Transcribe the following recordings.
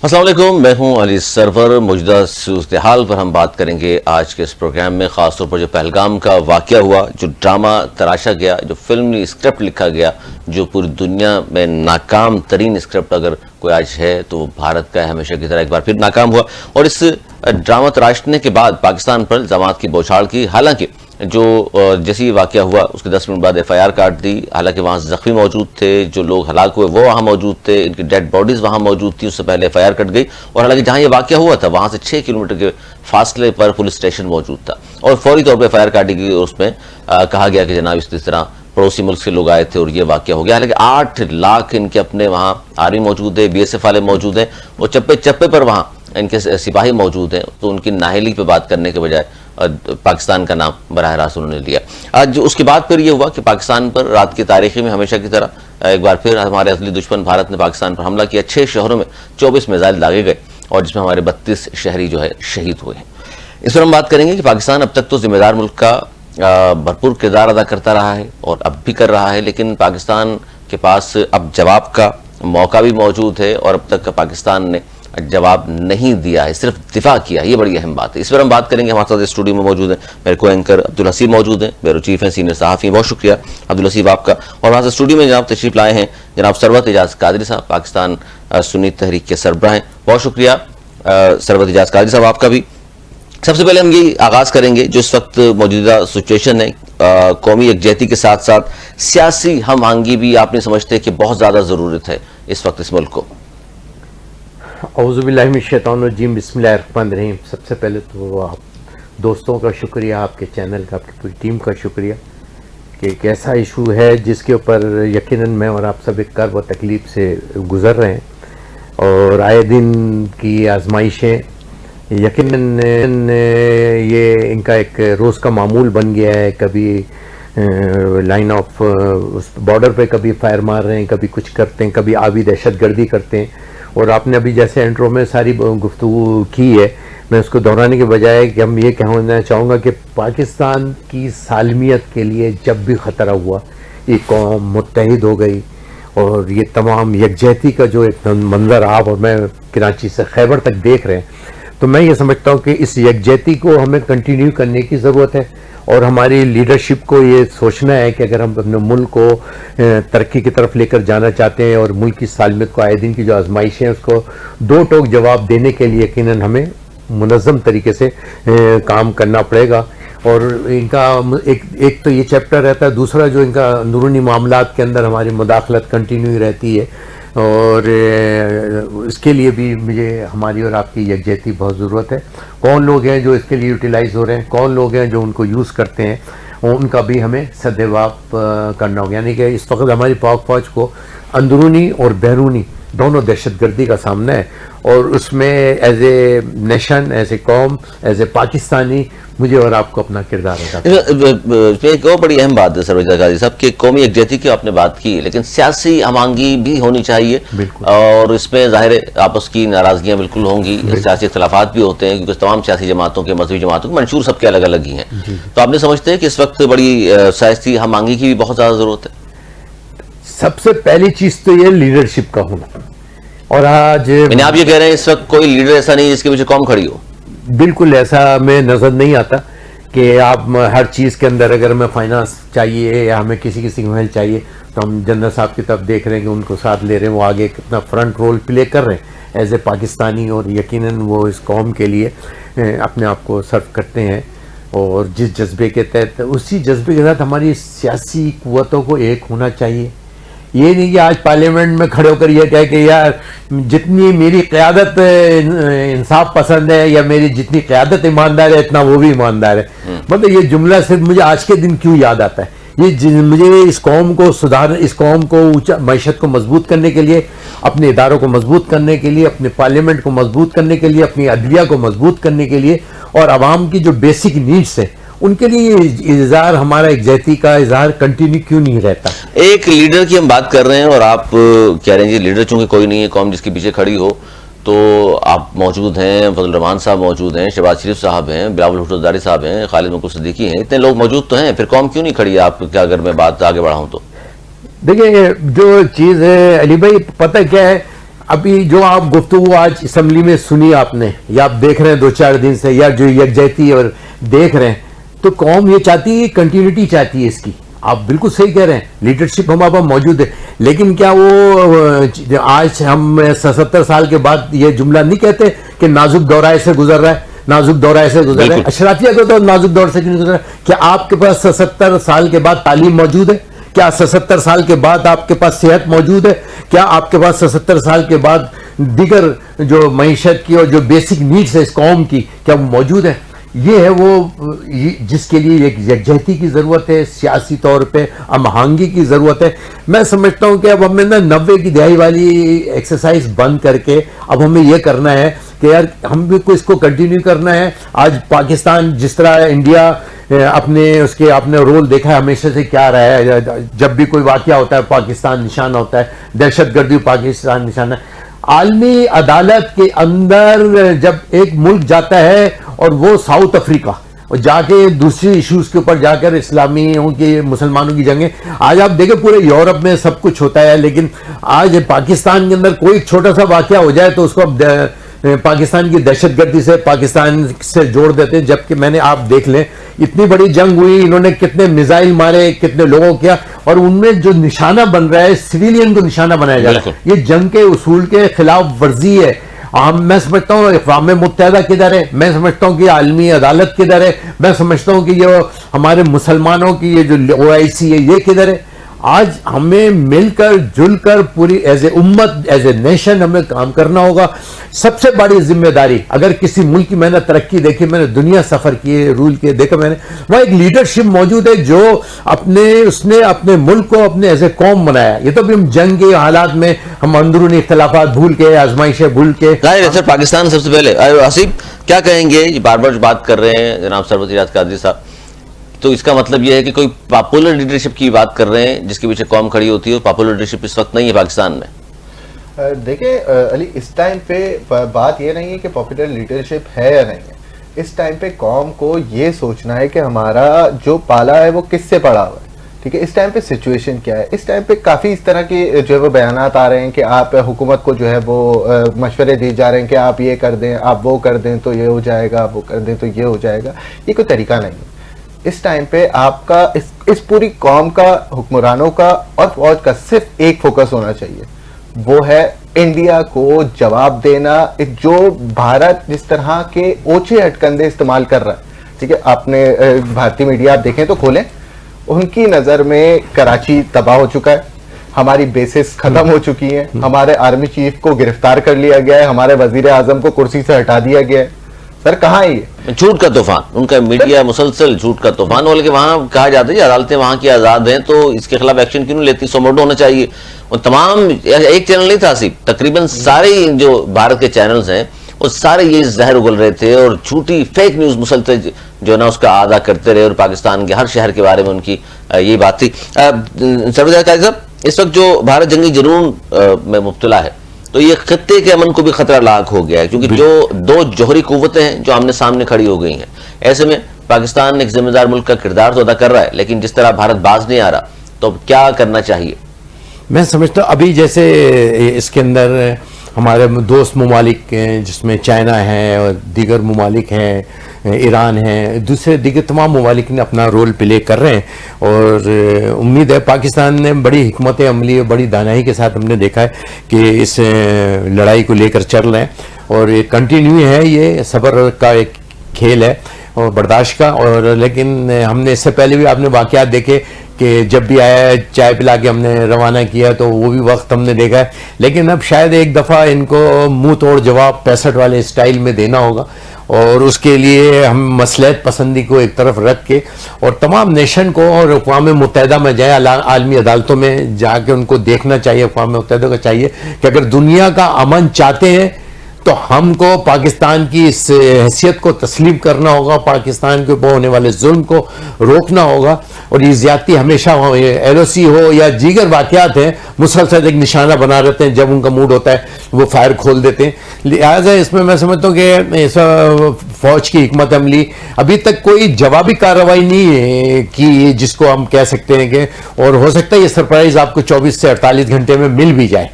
السلام علیکم، میں ہوں علی سرور۔ موجودہ صورتحال پر ہم بات کریں گے آج کے اس پروگرام میں، خاص طور پر جو پہلگام کا واقعہ ہوا، جو ڈرامہ تراشا گیا، جو فلمی اسکرپٹ لکھا گیا، جو پوری دنیا میں ناکام ترین اسکرپٹ اگر کوئی آج ہے تو وہ بھارت کا ہے، ہمیشہ کی طرح ایک بار پھر ناکام ہوا۔ اور اس ڈرامہ تراشنے کے بعد پاکستان پر الزامات کی بوچھاڑ کی، حالانکہ جو جیسے یہ واقعہ ہوا اس کے 10 منٹ بعد FIR کاٹ دی، حالانکہ وہاں زخمی موجود تھے، جو لوگ ہلاک ہوئے وہ وہاں موجود تھے، ان کی ڈیڈ باڈیز وہاں موجود تھی، اس سے پہلے FIR کٹ گئی، اور حالانکہ جہاں یہ واقعہ ہوا تھا وہاں سے 6 کلومیٹر کے فاصلے پر پولیس اسٹیشن موجود تھا، اور فوری طور پہ FIR کاٹی گئی، اور اس میں کہا گیا کہ جناب اس طرح پڑوسی ملک سے لوگ آئے تھے اور یہ واقعہ ہو گیا۔ حالانکہ 8 لاکھ ان کے اپنے وہاں آرمی موجود ہے، BSF والے موجود ہیں، وہ چپے چپے پر وہاں ان کے سپاہی موجود ہیں، تو ان کی نااہلی پہ بات کرنے کے بجائے پاکستان کا نام براہ راست انہوں نے لیا۔ آج اس کے بعد پھر یہ ہوا کہ پاکستان پر رات کی تاریخی میں ہمیشہ کی طرح ایک بار پھر ہمارے اصلی دشمن بھارت نے پاکستان پر حملہ کیا، 6 شہروں میں 24 میزائل داغے گئے، اور جس میں ہمارے 32 شہری جو ہے شہید ہوئے ہیں۔ اس پر ہم بات کریں گے کہ پاکستان اب تک تو ذمہ دار ملک کا بھرپور کردار ادا کرتا رہا ہے اور اب بھی کر رہا ہے، لیکن پاکستان کے پاس اب جواب کا موقع بھی موجود ہے، اور اب تک پاکستان نے جواب نہیں دیا ہے، صرف دفاع کیا ہے، یہ بڑی اہم بات ہے۔ اس پر ہم بات کریں گے۔ ہمارے ساتھ اسٹوڈیو میں موجود ہیں میرے کو اینکر عبدالحسیب موجود ہیں، بیورو چیف ہیں، سینئر صحافی ہیں، بہت شکریہ عبدالحسیب آپ کا۔ اور ہمارے ساتھ اسٹوڈیو میں جناب تشریف لائے ہیں جناب ثروت اعجاز قادری صاحب، پاکستان سنی تحریک کے سربراہ ہیں، بہت شکریہ ثروت اعجاز قادری صاحب آپ کا بھی۔ سب سے پہلے ہم یہ آغاز کریں گے جو اس وقت موجودہ سچویشن ہے، قومی یکجہتی کے ساتھ ساتھ سیاسی ہم آہنگی بھی آپ نہیں سمجھتے کہ بہت زیادہ ضرورت ہے اس وقت اس ملک کو؟ اعوذ باللہ من الشیطان الرجیم، بسم اللہ الرحمن الرحیم۔ سب سے پہلے تو آپ دوستوں کا شکریہ، آپ کے چینل کا، آپ کی پوری ٹیم کا شکریہ کہ ایک ایسا ایشو ہے جس کے اوپر یقیناً میں اور آپ سب ایک کرب و تکلیف سے گزر رہے ہیں، اور آئے دن کی آزمائشیں یقیناً یہ ان کا ایک روز کا معمول بن گیا ہے۔ کبھی لائن آف بارڈر پہ کبھی فائر مار رہے ہیں، کبھی کچھ کرتے ہیں، کبھی آبی دہشت گردی کرتے ہیں، اور آپ نے ابھی جیسے انٹرو میں ساری گفتگو کی ہے، میں اس کو دہرانے کے بجائے کہ ہم یہ کہنا چاہوں گا کہ پاکستان کی سالمیت کے لیے جب بھی خطرہ ہوا یہ قوم متحد ہو گئی، اور یہ تمام یکجہتی کا جو ایک منظر آپ اور میں کراچی سے خیبر تک دیکھ رہے ہیں، تو میں یہ سمجھتا ہوں کہ اس یکجہتی کو ہمیں کنٹینیو کرنے کی ضرورت ہے، اور ہماری لیڈرشپ کو یہ سوچنا ہے کہ اگر ہم اپنے ملک کو ترقی کی طرف لے کر جانا چاہتے ہیں، اور ملک کی سالمیت کو آئے دن کی جو آزمائشیں ہیں اس کو دو ٹوک جواب دینے کے لیے یقیناً ہمیں منظم طریقے سے کام کرنا پڑے گا۔ اور ان کا ایک تو یہ چیپٹر رہتا ہے، دوسرا جو ان کا اندرونی معاملات کے اندر ہماری مداخلت کنٹینیو رہتی ہے، اور اس کے لیے بھی مجھے ہماری اور آپ کی یکجہتی بہت ضرورت ہے۔ کون لوگ ہیں جو اس کے لیے یوٹیلائز ہو رہے ہیں، کون لوگ ہیں جو ان کو یوز کرتے ہیں، ان کا بھی ہمیں سدجواب کرنا ہوگا۔ یعنی کہ اس وقت ہماری پاک فوج کو اندرونی اور بیرونی دونوں دہشت گردی کا سامنا ہے، اور اس میں as a nation, as a قوم، ایز اے پاکستانی مجھے اور آپ کو اپنا کردار ادا کرنا ہے۔ ایک اور بڑی اہم بات ہے سروج قادری صاحب کہ قومی یکجہتی کی آپ نے بات کی، لیکن سیاسی ہم آہنگی بھی ہونی چاہیے، اور اس میں ظاہر آپس کی ناراضگیاں بالکل ہوں گی، سیاسی اختلافات بھی ہوتے ہیں، کیونکہ تمام سیاسی جماعتوں کے، مذہبی جماعتوں کے منشور سب کے الگ الگ ہی ہیں۔ تو آپ نے سمجھتے ہیں کہ اس وقت بڑی سیاسی ہم آہنگی کی بھی بہت زیادہ ضرورت ہے؟ سب سے پہلی چیز تو یہ لیڈرشپ کا ہونا، اور آج یعنی آپ یہ کہہ رہے ہیں اس وقت کوئی لیڈر ایسا نہیں جس کے پیچھے قوم کھڑی ہو؟ بالکل ایسا میں نظر نہیں آتا کہ آپ ہر چیز کے اندر اگر ہمیں فائنانس چاہیے یا ہمیں کسی کی ہیلپ چاہیے تو ہم جنرل صاحب کی طرف دیکھ رہے ہیں کہ ان کو ساتھ لے رہے ہیں، وہ آگے کتنا فرنٹ رول پلے کر رہے ہیں ایز اے پاکستانی، اور یقیناً وہ اس قوم کے لیے اپنے آپ کو سرو کرتے ہیں، اور جس جذبے کے تحت، اسی جذبے کے ساتھ ہماری سیاسی قوتوں کو ایک ہونا چاہیے۔ یہ نہیں کہ آج پارلیمنٹ میں کھڑے ہو کر یہ کہے کہ یار جتنی میری قیادت انصاف پسند ہے یا میری جتنی قیادت ایماندار ہے اتنا وہ بھی ایماندار ہے، مطلب یہ جملہ صرف مجھے آج کے دن کیوں یاد آتا ہے؟ یہ مجھے اس قوم کو اس قوم کو معیشت کو مضبوط کرنے کے لیے، اپنے اداروں کو مضبوط کرنے کے لیے، اپنے پارلیمنٹ کو مضبوط کرنے کے لیے، اپنی عدلیہ کو مضبوط کرنے کے لیے، اور عوام کی جو بیسک نیڈس ہیں ان کے لیے یہ اظہار، ہمارا یکجہتی کا اظہار کنٹینیو کیوں نہیں رہتا؟ ایک لیڈر کی ہم بات کر رہے ہیں، اور آپ کہہ رہے ہیں جی لیڈر چونکہ کوئی نہیں ہے قوم جس کے پیچھے کھڑی ہو، تو آپ موجود ہیں، فضل الرحمان صاحب موجود ہیں، شہباز شریف صاحب ہیں، بلاول بھٹو زرداری صاحب ہیں، خالد مکو صدیقی ہیں، اتنے لوگ موجود تو ہیں، پھر قوم کیوں نہیں کھڑی ہے آپ کیا؟ اگر میں بات آگے بڑھاؤں تو دیکھیں جو چیز ہے علی بھائی، پتہ کیا ہے، ابھی جو آپ گفتگو آج اسمبلی میں سنی آپ نے یا آپ دیکھ رہے ہیں 2-4 دن سے یا جو یکجہتی اور دیکھ رہے ہیں تو قوم یہ چاہتی ہے کنٹینیوٹی چاہتی ہے اس کی. آپ بالکل صحیح کہہ رہے ہیں لیڈرشپ ہمارے پاس موجود ہے لیکن کیا وہ آج ہم 70 سال کے بعد یہ جملہ نہیں کہتے کہ نازک دورہ سے گزر رہا ہے نازک دورہ سے گزر رہا ہے. اشرافیہ کو تو نازک دور سے کیوں نہیں گزر رہا ہے؟ کیا آپ کے پاس 70 سال کے بعد تعلیم موجود ہے؟ کیا 70 سال کے بعد آپ کے پاس صحت موجود ہے؟ کیا آپ کے پاس 70 سال کے بعد دیگر جو معیشت کی اور جو بیسک نیڈز ہے اس قوم کی کیا وہ موجود ہے؟ یہ ہے وہ جس کے لیے ایک یکجہتی کی ضرورت ہے, سیاسی طور پہ ہم آہنگی کی ضرورت ہے. میں سمجھتا ہوں کہ اب ہمیں نا 90 کی دہائی والی ایکسرسائز بند کر کے اب ہمیں یہ کرنا ہے کہ یار ہم بھی کو اس کو کنٹینیو کرنا ہے. آج پاکستان جس طرح انڈیا آپ نے رول دیکھا ہے ہمیشہ سے کیا رہا ہے, جب بھی کوئی واقعہ ہوتا ہے پاکستان نشانہ ہوتا ہے, دہشت گردی پاکستان نشانہ. عالمی عدالت کے اندر جب ایک ملک جاتا ہے اور وہ ساؤتھ افریقہ اور جا کے دوسری ایشوز کے اوپر جا کر اسلامیوں کی مسلمانوں کی جنگیں, آج آپ دیکھیں پورے یورپ میں سب کچھ ہوتا ہے لیکن آج پاکستان کے اندر کوئی چھوٹا سا واقعہ ہو جائے تو اس کو پاکستان کی دہشت گردی سے پاکستان سے جوڑ دیتے ہیں. جبکہ میں نے آپ دیکھ لیں اتنی بڑی جنگ ہوئی, انہوں نے کتنے میزائل مارے, کتنے لوگوں کیا, اور ان میں جو نشانہ بن رہا ہے سویلین کو نشانہ بنایا جا رہا ہے. یہ جنگ کے اصول کے خلاف ورزی ہے. میں سمجھتا ہوں اقوام متحدہ کدھر ہے, میں سمجھتا ہوں کہ عالمی عدالت کدھر ہے, میں سمجھتا ہوں کہ یہ ہمارے مسلمانوں کی یہ جو OIC ہے یہ کدھر ہے. آج ہمیں مل کر جل کر پوری ایز اے امت ایز اے نیشن ہمیں کام کرنا ہوگا. سب سے بڑی ذمہ داری اگر کسی ملک کی میں نے ترقی دیکھی, میں نے دنیا سفر کیے رول کیے دیکھا, میں نے وہاں ایک لیڈرشپ موجود ہے جو اس نے اپنے ملک کو اپنے ایز اے قوم بنایا. یہ تو بھی ہم جنگ کے حالات میں ہم اندرونی اختلافات بھول کے آزمائشیں بھول کے. سر پاکستان سب سے پہلے حسیب کیا کہیں گے, بار بار بات کر رہے ہیں جناب سربت ریاض قادری صاحب, تو اس کا مطلب یہ ہے کہ کوئی پاپولر لیڈرشپ کی بات کر رہے ہیں جس کے پیچھے قوم کھڑی ہوتی ہے, پاپولر لیڈرشپ اس وقت نہیں ہے پاکستان میں. دیکھیں علی, اس ٹائم پہ بات یہ نہیں ہے کہ پاپولر لیڈرشپ ہے یا نہیں ہے. اس ٹائم پہ قوم کو یہ سوچنا ہے کہ ہمارا جو پالا ہے وہ کس سے پڑا ہوا ہے. ٹھیک ہے, اس ٹائم پہ سچویشن کیا ہے. اس ٹائم پہ کافی اس طرح کی جو ہے وہ بیانات آ رہے ہیں کہ آپ حکومت کو جو ہے وہ مشورے دیے جا رہے ہیں کہ آپ یہ کر دیں, آپ وہ کر دیں تو یہ ہو جائے گا, آپ وہ کر دیں تو یہ ہو جائے گا. یہ کوئی طریقہ نہیں ہے. اس ٹائم پہ آپ کا اس پوری قوم کا, حکمرانوں کا اور فوج کا صرف ایک فوکس ہونا چاہیے, وہ ہے انڈیا کو جواب دینا. جو بھارت جس طرح کے اوچھے ہٹکندے استعمال کر رہا ہے, ٹھیک ہے, آپ نے بھارتی میڈیا آپ دیکھیں تو کھولیں, ان کی نظر میں کراچی تباہ ہو چکا ہے, ہماری بیسز ختم ہو چکی ہیں, ہمارے آرمی چیف کو گرفتار کر لیا گیا ہے, ہمارے وزیر اعظم کو کرسی سے ہٹا دیا گیا ہے. سر کہاں ہے یہ جھوٹ کا طوفان, ان کا میڈیا مسلسل جھوٹ کا طوفان. بلکہ وہاں کہا جاتا ہے کہ عدالتیں وہاں کی آزاد ہیں تو اس کے خلاف ایکشن کیوں نہیں لیتی, سوموٹو ہونا چاہیے. اور تمام ایک چینل نہیں تھا صرف, تقریباً سارے جو بھارت کے چینلز ہیں وہ سارے یہ زہر اگل رہے تھے اور جھوٹی فیک نیوز مسلسل جو ہے نا اس کا اعادہ کرتے رہے, اور پاکستان کے ہر شہر کے بارے میں ان کی یہی بات تھی. سربت قادری صاحب, اس وقت جو بھارت جنگی جنون میں مبتلا ہے تو یہ خطے کے امن کو بھی خطرہ لاحق ہو گیا ہے, کیونکہ جو دو جوہری قوتیں ہیں جو آمنے سامنے کھڑی ہو گئی ہیں. ایسے میں پاکستان ایک ذمہ دار ملک کا کردار تو ادا کر رہا ہے, لیکن جس طرح بھارت باز نہیں آ رہا, تو کیا کرنا چاہیے؟ میں سمجھتا ہوں ابھی جیسے اس کے اندر ہمارے دوست ممالک جس میں چائنا ہے اور دیگر ممالک ہیں, ایران ہے, دوسرے دیگر تمام ممالک نے اپنا رول پلے کر رہے ہیں. اور امید ہے پاکستان نے بڑی حکمت عملی اور بڑی دانائی کے ساتھ ہم نے دیکھا ہے کہ اس لڑائی کو لے کر چل رہے ہیں, اور یہ کنٹینیو ہے, یہ صبر کا ایک کھیل ہے اور برداشت کا. اور لیکن ہم نے اس سے پہلے بھی آپ نے واقعات دیکھے کہ جب بھی آیا چائے پلا کے ہم نے روانہ کیا تو وہ بھی وقت ہم نے دیکھا ہے. لیکن اب شاید ایک دفعہ ان کو منہ توڑ جواب 65 والے اسٹائل میں دینا ہوگا, اور اس کے لیے ہم مصلحت پسندی کو ایک طرف رکھ کے اور تمام نیشن کو اور اقوام متحدہ میں جائیں, عالمی عدالتوں میں جا کے ان کو دیکھنا چاہیے, اقوام متحدہ کو چاہیے کہ اگر دنیا کا امن چاہتے ہیں تو ہم کو پاکستان کی اس حیثیت کو تسلیم کرنا ہوگا, پاکستان کے اوپر ہونے والے ظلم کو روکنا ہوگا. اور یہ زیادتی ہمیشہ ہو, LOC ہو یا دیگر واقعات ہیں, مسلسل ایک نشانہ بنا رہتے ہیں, جب ان کا موڈ ہوتا ہے وہ فائر کھول دیتے ہیں. لہٰذا اس میں سمجھتا ہوں کہ فوج کی حکمت عملی. ابھی تک کوئی جوابی کارروائی نہیں ہے کی جس کو ہم کہہ سکتے ہیں کہ, اور ہو سکتا ہے یہ سرپرائز آپ کو 24 سے 48 گھنٹے میں مل بھی جائے.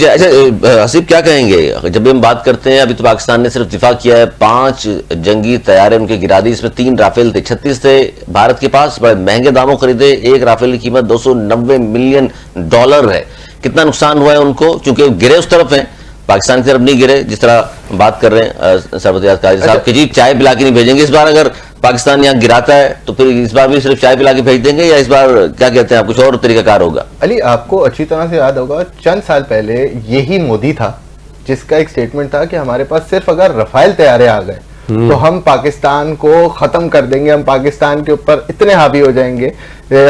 اچھا حسیب کیا کہیں گے جب ہم بات کرتے ہیں, ابھی تو پاکستان نے صرف دفاع کیا ہے, 5 جنگی طیارے ان کے گرا دی, اس میں 3 رافیل تھے, 36 تھے بھارت کے پاس, بڑے مہنگے داموں خریدے, ایک رافیل کی قیمت $290 ملین ہے. کتنا نقصان ہوا ہے ان کو, چونکہ گرے اس طرف ہیں, پاکستان کی طرف نہیں گرے, جس طرح بات کر رہے ہیں سربت یاز قاضی صاحب کہ جی چائے پلا کے نہیں بھیجیں گے اس بار, اگر پاکستان یہاں گراتا ہے تو پھر اس بار بھی صرف چائے پلا کے بھیج دیں گے, یا اس بار کیا کہتے ہیں آپ, کچھ اور طریقہ کار ہوگا؟ علی آپ کو اچھی طرح سے یاد ہوگا چند سال پہلے یہی مودی تھا جس کا ایک سٹیٹمنٹ تھا کہ ہمارے پاس صرف اگر رفائل طیارے آ گئے تو ہم پاکستان کو ختم کر دیں گے, ہم پاکستان کے اوپر اتنے حاوی ہو جائیں گے,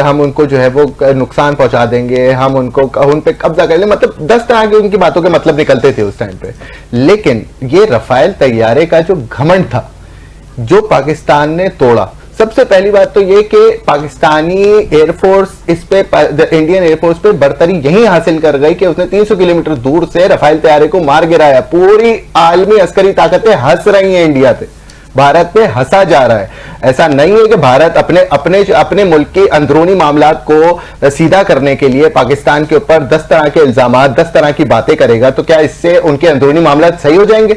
ہم ان کو جو ہے وہ نقصان پہنچا دیں گے, ہم ان پہ قبضہ کر لیں. مطلب 10 طرح کے ان کی باتوں کے مطلب نکلتے تھے اس ٹائم پہ. لیکن یہ رفائل طیارے کا جو گھمنڈ تھا جو پاکستان نے توڑا, سب سے پہلی بات تو یہ کہ پاکستانی ایئر فورس اس پہ, انڈین ایئر فورس پہ برتری یہی حاصل کر گئی کہ اس نے 300 کلومیٹر دور سے رفائل طیارے کو مار گرایا. پوری عالمی عسکری طاقتیں ہنس رہی ہیں انڈیا پہ, بھارت پہ ہنسا جا رہا ہے. ایسا نہیں ہے کہ بھارت اپنے ملک کی اندرونی معاملات کو سیدھا کرنے کے لیے پاکستان کے اوپر 10 طرح کے الزامات, 10 طرح کی باتیں کرے گا, تو کیا اس سے ان کے اندرونی معاملات صحیح ہو جائیں گے؟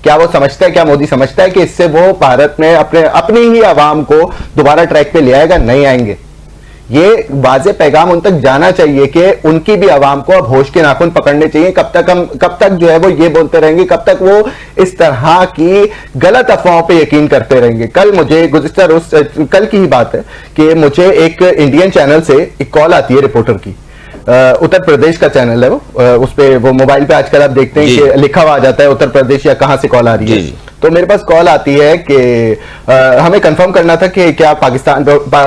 کیا وہ سمجھتا ہے, کیا مودی سمجھتا ہے کہ اس سے وہ بھارت میں اپنی ہی عوام کو دوبارہ ٹریک پہ لے آئے گا؟ نہیں آئیں گے. یہ واضح پیغام ان تک جانا چاہیے کہ ان کی بھی عوام کو اب ہوش کے ناخن پکڑنے چاہیے. کب تک جو ہے وہ یہ بولتے رہیں گے, کب تک وہ اس طرح کی غلط افواہوں پہ یقین کرتے رہیں گے. کل مجھے کل کی ہی بات ہے کہ مجھے ایک انڈین چینل سے ایک کال آتی ہے رپورٹر کی, اتر پردیش کا چینل ہے وہ, اس پہ وہ موبائل پہ آج کل آپ دیکھتے ہیں کہ لکھا ہوا جاتا ہے اتر پردیش یا کہاں سے کال آ رہی ہے. تو میرے پاس کال آتی ہے کہ ہمیں کنفرم کرنا تھا کہ کیا پاکستان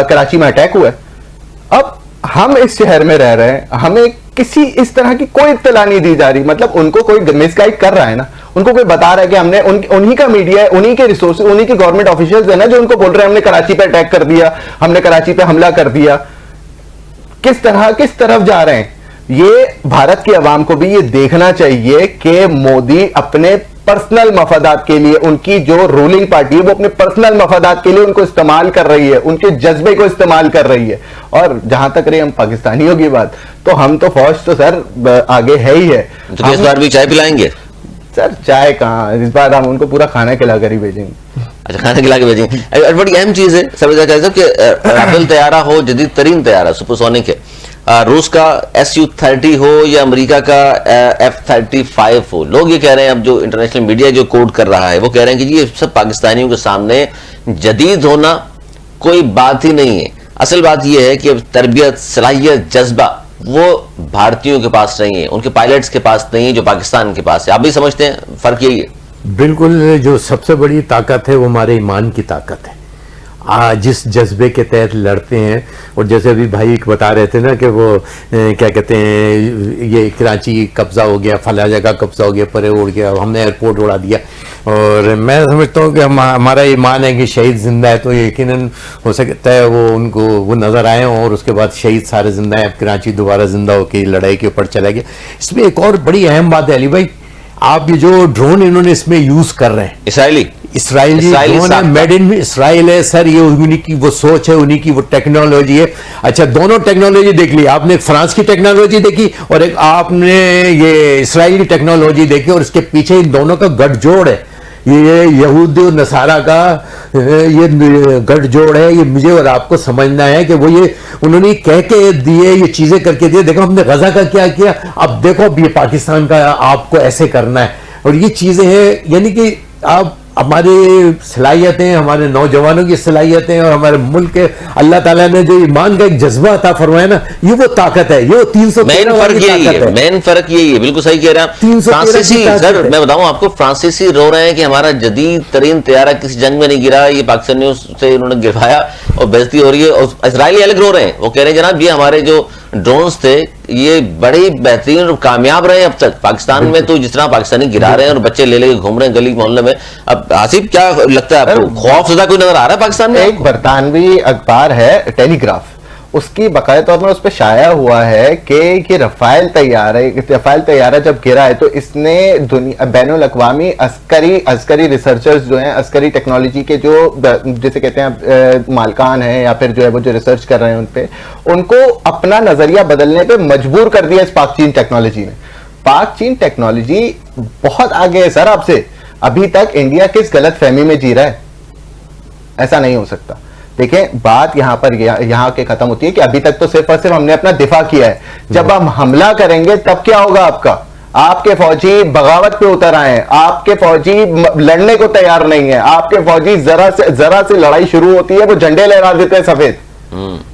کراچی میں اٹیک ہوا ہے. اب ہم اس شہر میں رہ رہے ہیں, ہمیں کسی اس طرح کی کوئی اطلاع نہیں دی جا رہی. مطلب ان کو کوئی مس گائیڈ کر رہا ہے نا, ان کو کوئی بتا رہا ہے کہ ہم نے انہی کا میڈیا ہے, انہی کے ریسورس, انہی کے گورنمنٹ آفیشلز ہیں نا جو ان کو بول رہے ہیں ہم نے کراچی پہ اٹیک کر دیا, ہم نے کراچی پہ حملہ کر دیا. کس طرف جا رہے ہیں؟ یہ بھارت کی عوام کو بھی یہ دیکھنا چاہیے کہ مودی اپنے پرسنل مفادات کے لیے, ان کی جو رولنگ پارٹی ہے وہ اپنے پرسنل مفادات کے لیے ان کو استعمال کر رہی ہے, ان کے جذبے کو استعمال کر رہی ہے. اور جہاں تک رہی ہم پاکستانیوں کی بات, تو ہم تو فوج تو سر آگے ہے ہی ہے. تو اس بار بھی چائے پلائیں گے؟ سر چائے کہاں, اس بار ہم ان کو پورا کھانا کھلا کر ہی بھیجیں گے. اچھا, کھانا کھلا کے بھیجیں گے. بڑی اہم چیز ہے سر کہ رافیل طیارہ ہو, جدید ترین طیارہ سپر سونک ہے, روس کا Su-30 ہو یا امریکہ کا F-35 ہو. لوگ یہ کہہ رہے ہیں, اب جو انٹرنیشنل میڈیا جو کوڈ کر رہا ہے وہ کہہ رہے ہیں کہ جی یہ سب پاکستانیوں کے سامنے جدید ہونا کوئی بات ہی نہیں ہے. اصل بات یہ ہے کہ تربیت, صلاحیت, جذبہ وہ بھارتیوں کے پاس نہیں ہے, ان کے پائلٹس کے پاس نہیں ہے جو پاکستان کے پاس ہے. آپ بھی سمجھتے ہیں فرق یہی ہے؟ بالکل, جو سب سے بڑی طاقت ہے وہ ہمارے ایمان کی طاقت ہے. جس جذبے کے تحت لڑتے ہیں, اور جیسے ابھی بھائی بتا رہے تھے نا کہ وہ کیا کہتے ہیں, یہ کراچی قبضہ ہو گیا, فلاں جگہ قبضہ ہو گیا, پرے اڑ گیا, ہم نے ایئرپورٹ اڑا دیا. اور میں سمجھتا ہوں کہ ہمارا ایمان ہے کہ شہید زندہ ہے, تو یقیناً ہو سکتا ہے وہ ان کو وہ نظر آئے ہوں, اور اس کے بعد شہید سارے زندہ ہیں, کراچی دوبارہ زندہ ہو کے لڑائی کے اوپر چلا گیا. اس میں ایک اور بڑی اہم بات ہے علی بھائی, آپ یہ جو ڈرون انہوں نے اس میں یوز کر رہے ہیں, اسرائیلی ڈرون ہے, میڈ ان اسرائیل ہے سر, یہ انہی کی وہ سوچ ہے, انہی کی وہ ٹیکنالوجی ہے. اچھا, دونوں ٹیکنالوجی دیکھ لی آپ نے, فرانس کی ٹیکنالوجی دیکھی اور ایک آپ نے یہ اسرائیلی ٹیکنالوجی دیکھی, اور اس کے پیچھے ان دونوں کا گٹھ جوڑ ہے. یہ یہود و نصارہ کا یہ گٹھ جوڑ ہے. یہ مجھے اور آپ کو سمجھنا ہے کہ وہ یہ انہوں نے کہہ کے دیے, یہ چیزیں کر کے دیے, دیکھو ہم نے غزہ کا کیا کیا, اب دیکھو اب یہ پاکستان کا آپ کو ایسے کرنا ہے. اور یہ چیزیں ہیں, یعنی کہ آپ ہماری صلاحیتیں, ہمارے نوجوانوں کی صلاحیتیں, اور ہمارے ملک کے اللہ تعالیٰ نے جو ایمان کا ایک جذبہ عطا فرمایا نا, یہ وہ طاقت ہے, یہ 313 والی طاقت ہے. مین فرق یہی ہے, بالکل صحیح کہہ رہے ہیں. فرانسیسی سر میں بتاؤں آپ کو, فرانسیسی رو رہے ہیں کہ ہمارا جدید ترین طیارہ کسی جنگ میں نہیں گرا, یہ پاکستانیوں سے انہوں نے گروایا اور بےزتی ہو رہی ہے. اور اسرائیلی الگ رو رہے ہیں, وہ کہہ رہے ہیں جناب یہ ہمارے جو ڈرونز تھے یہ بڑی بہترین اور کامیاب رہے ہیں اب تک. پاکستان میں تو جس طرح پاکستانی گرا رہے ہیں اور بچے لے لے کے گھوم رہے ہیں گلی محلے میں. اب آصف کیا لگتا ہے آپ کو, خوف زدہ کوئی نظر آ رہا ہے پاکستان میں؟ ایک برطانوی اخبار ہے ٹیلی گراف, اس کی باقاعدہ طور پر اس پہ شائع ہوا ہے کہ یہ رفائل طیارہ جب گرا ہے تو اس نے بین الاقوامی عسکری ریسرچرز جو ہیں, عسکری ٹیکنالوجی کے جو جیسے کہتے ہیں مالکان ہیں یا پھر جو ہے وہ جو ریسرچ کر رہے ہیں ان پہ, ان کو اپنا نظریہ بدلنے پہ مجبور کر دیا اس پاک چین ٹیکنالوجی نے. پاک چین ٹیکنالوجی بہت آگے ہے سر آپ سے. ابھی تک انڈیا کس غلط فہمی میں جی رہا ہے؟ ایسا نہیں ہو سکتا. دیکھیں بات یہاں کے ختم ہوتی ہے کہ ابھی تک تو صرف اور صرف ہم نے اپنا دفاع کیا ہے. جب ہم حملہ کریں گے تب کیا ہوگا آپ کا؟ آپ کے فوجی بغاوت پہ اتر آئے ہیں, آپ کے فوجی لڑنے کو تیار نہیں ہے, آپ کے فوجی ذرا سے لڑائی شروع ہوتی ہے وہ جھنڈے لہرا دیتے ہیں سفید.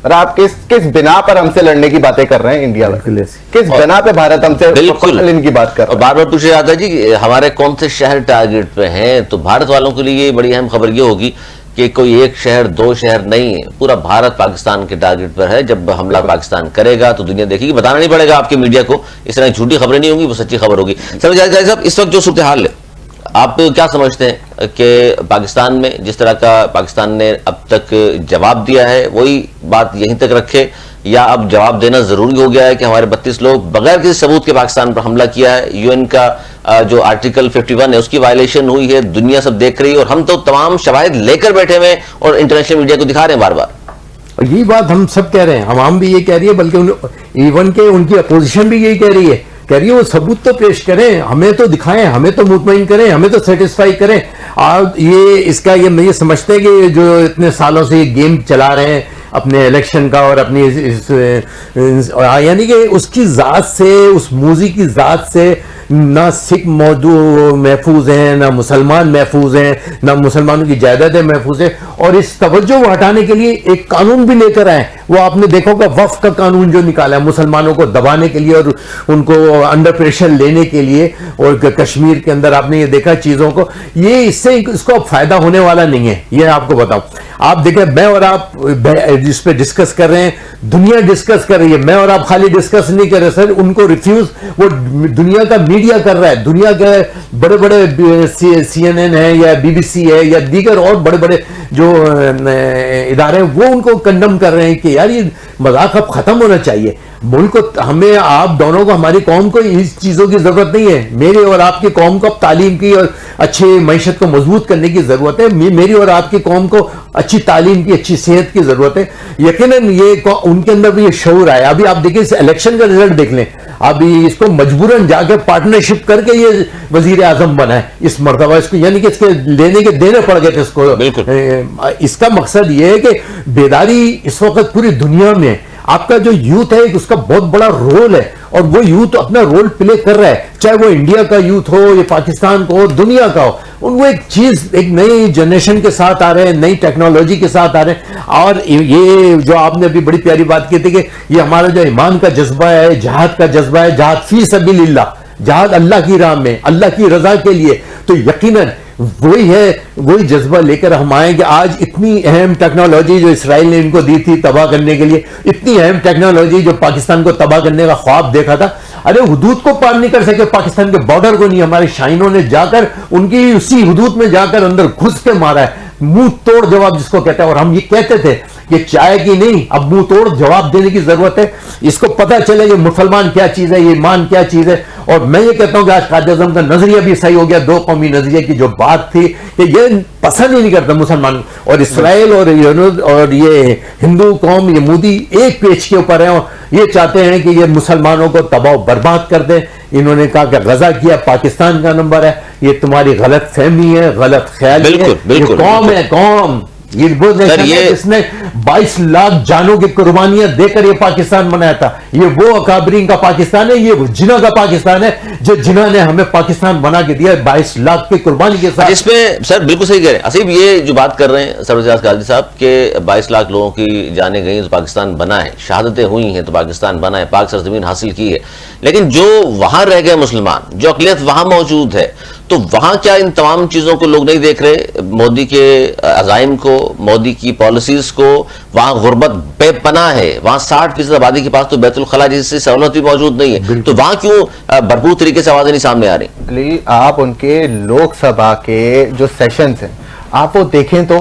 اور آپ کس بنا پر ہم سے لڑنے کی باتیں کر رہے ہیں انڈیا میں؟ کس بنا پہ بھارت ہم سے ان کی بات کر رہا ہے؟ بار بار پوچھا جاتا ہے جی ہمارے کون سے شہر ٹارگٹ پہ ہیں, تو بھارت والوں کے لیے بڑی اہم خبر یہ ہوگی کہ کوئی ایک شہر دو شہر نہیں ہے, پورا بھارت پاکستان کے ٹارگٹ پر ہے. جب حملہ پاکستان کرے گا تو دنیا دیکھے گی, بتانا نہیں پڑے گا آپ کے میڈیا کو, اس طرح جھوٹی خبریں نہیں ہوں گی, وہ سچی خبر ہوگی. سر جائز صاحب اس وقت جو صورتحال ہے آپ کیا سمجھتے ہیں کہ پاکستان میں جس طرح کا پاکستان نے اب تک جواب دیا ہے وہی بات یہیں تک رکھے, یا اب جواب دینا ضروری ہو گیا ہے کہ ہمارے 32 لوگ بغیر کسی ثبوت کے پاکستان پر حملہ کیا ہے, یو این کا جو آرٹیکل 51 ہے اس کی وائلیشن ہوئی ہے, دنیا سب دیکھ رہی ہے, اور ہم تو تمام شواہد لے کر بیٹھے ہوئے اور انٹرنیشنل میڈیا کو دکھا رہے ہیں بار بار. یہی بات ہم سب کہہ رہے ہیں, عوام بھی یہ کہہ رہی ہے, بلکہ ایون کہ ان کی اپوزیشن بھی یہی کہہ رہی ہے وہ ثبوت تو پیش کریں, ہمیں تو دکھائیں, ہمیں تو مطمئن کریں, ہمیں تو سیٹسفائی کریں. اور یہ سمجھتے ہیں کہ جو اتنے سالوں سے یہ گیم چلا رہے ہیں اپنے الیکشن کا اور اپنی یعنی کہ اس کی ذات سے, اس موزی کی ذات سے نہ سکھ موضوع محفوظ ہیں, نہ مسلمان محفوظ ہیں, نہ مسلمانوں کی جائیدادیں محفوظ ہیں. اور اس توجہ کو ہٹانے کے لیے ایک قانون بھی لے کر آئے. وہ آپ نے دیکھا ہوگا وقف کا قانون جو نکالا ہے مسلمانوں کو دبانے کے لیے اور ان کو انڈر پریشر لینے کے لیے, اور کشمیر کے اندر آپ نے یہ دیکھا چیزوں کو, یہ اس کو فائدہ ہونے والا نہیں ہے. یہ آپ کو بتاؤں, آپ دیکھیں میں اور آپ جس پہ ڈسکس کر رہے ہیں, دنیا ڈسکس کر رہی ہے, میں اور آپ خالی ڈسکس نہیں کر رہے سر, ان کو ریفیوز وہ دنیا کا میڈیا کر رہا ہے. دنیا کے بڑے بڑے CNN ہے یا BBC ہے یا دیگر اور بڑے بڑے جو ادارے ہیں وہ ان کو کنڈم کر رہے ہیں کہ یار یہ مذاق اب ختم ہونا چاہیے. ملک کو, ہمیں آپ دونوں کو, ہماری قوم کو اس چیزوں کی ضرورت نہیں ہے. میری اور آپ کی قوم کو اب تعلیم کی اور اچھی معیشت کو مضبوط کرنے کی ضرورت ہے. میری اور آپ کی قوم کو اچھی تعلیم کی, اچھی صحت کی ضرورت ہے. یقیناً یہ ان کے اندر بھی یہ شعور آیا. ابھی آپ دیکھیں اس الیکشن کا رزلٹ دیکھ لیں, ابھی اس کو مجبوراً جا کے پارٹنرشپ کر کے یہ وزیر اعظم بنا ہے اس مرتبہ. اس کو یعنی کہ اس کے لینے کے دینے پڑ گئے تھے اس کو. اس کا مقصد یہ ہے کہ بیداری اس وقت پوری دنیا میں, آپ کا جو یوتھ ہے اس کا بہت بڑا رول ہے, اور وہ یوتھ اپنا رول پلے کر رہا ہے, چاہے وہ انڈیا کا یوتھ ہو یا پاکستان کو ہو, دنیا کا ہو. ان کو ایک چیز, ایک نئی جنریشن کے ساتھ آ رہے ہیں, نئی ٹیکنالوجی کے ساتھ آ رہے ہیں. اور یہ جو آپ نے ابھی بڑی پیاری بات کی تھی کہ یہ ہمارا جو ایمان کا جذبہ ہے, جہاد کا جذبہ ہے, جہاد فی سبیل اللہ, جہاد اللہ کی راہ میں, اللہ کی رضا کے لیے, تو یقیناً وہی ہے, وہی جذبہ لے کر ہم آئیں کہ آج اتنی اہم ٹیکنالوجی جو اسرائیل نے ان کو دی تھی تباہ کرنے کے لیے, اتنی اہم ٹیکنالوجی جو پاکستان کو تباہ کرنے کا خواب دیکھا تھا, ارے حدود کو پار نہیں کر سکے, پاکستان کے بارڈر کو نہیں, ہمارے شاہینوں نے جا کر ان کی اسی حدود میں جا کر اندر گھس کے مارا ہے. منہ توڑ جواب جس کو کہتا ہے. اور ہم یہ کہتے تھے کہ چائے کی نہیں, اب منہ توڑ جواب دینے کی ضرورت ہے. اس کو پتہ چلے کہ مسلمان کیا چیز ہے, یہ ایمان کیا چیز ہے. اور میں یہ کہتا ہوں کہ آج قائد اعظم کا نظریہ بھی صحیح ہو گیا. دو قومی نظریے کی جو بات تھی کہ یہ پسند ہی نہیں کرتا مسلمان, اور اسرائیل اور یہ ہندو قوم, یہ مودی ایک پیچ کے اوپر ہیں, اور یہ چاہتے ہیں کہ یہ مسلمانوں کو تباہ و برباد کر دیں. انہوں نے کہا کہ غزہ کیا پاکستان کا نمبر ہے, یہ تمہاری غلط فہمی ہے, غلط خیال ہے. یہ قوم ہے, قوم یہ وہ نیشن ہے جس نے 22 لاکھ جانوں کی قربانیاں دے کر یہ پاکستان بنایا تھا. یہ وہ اکابرین کا پاکستان ہے, یہ جنہ کا پاکستان ہے جو جنہ نے ہمیں پاکستان بنا کے دیا 22 لاکھ کی قربانی کے ساتھ. اس میں سر بالکل صحیح کہہ رہے ہیں اسیب, یہ جو بات کر رہے ہیں سرور اعجاز قادری صاحب کہ 22 لاکھ لوگوں کی جانیں گئیں تو پاکستان بنا ہے, شہادتیں ہوئی ہیں تو پاکستان بنا ہے, پاک سرزمین حاصل کی ہے. لیکن جو وہاں رہ گئے مسلمان, جو اقلیت وہاں موجود ہے, تو وہاں کیا ان تمام چیزوں کو لوگ نہیں دیکھ رہے؟ مودی کے عزائم کو, مودی کی پالیسیز کو. وہاں غربت بے پناہ ہے, وہاں 60% آبادی کے پاس تو بیت الخلاء جیسی سہولت بھی موجود نہیں ہے. تو وہاں کیوں بھرپور طریقے سے آوازیں نہیں سامنے آ رہی؟ آپ ان کے لوک سبھا کے جو سیشنز ہیں آپ وہ دیکھیں تو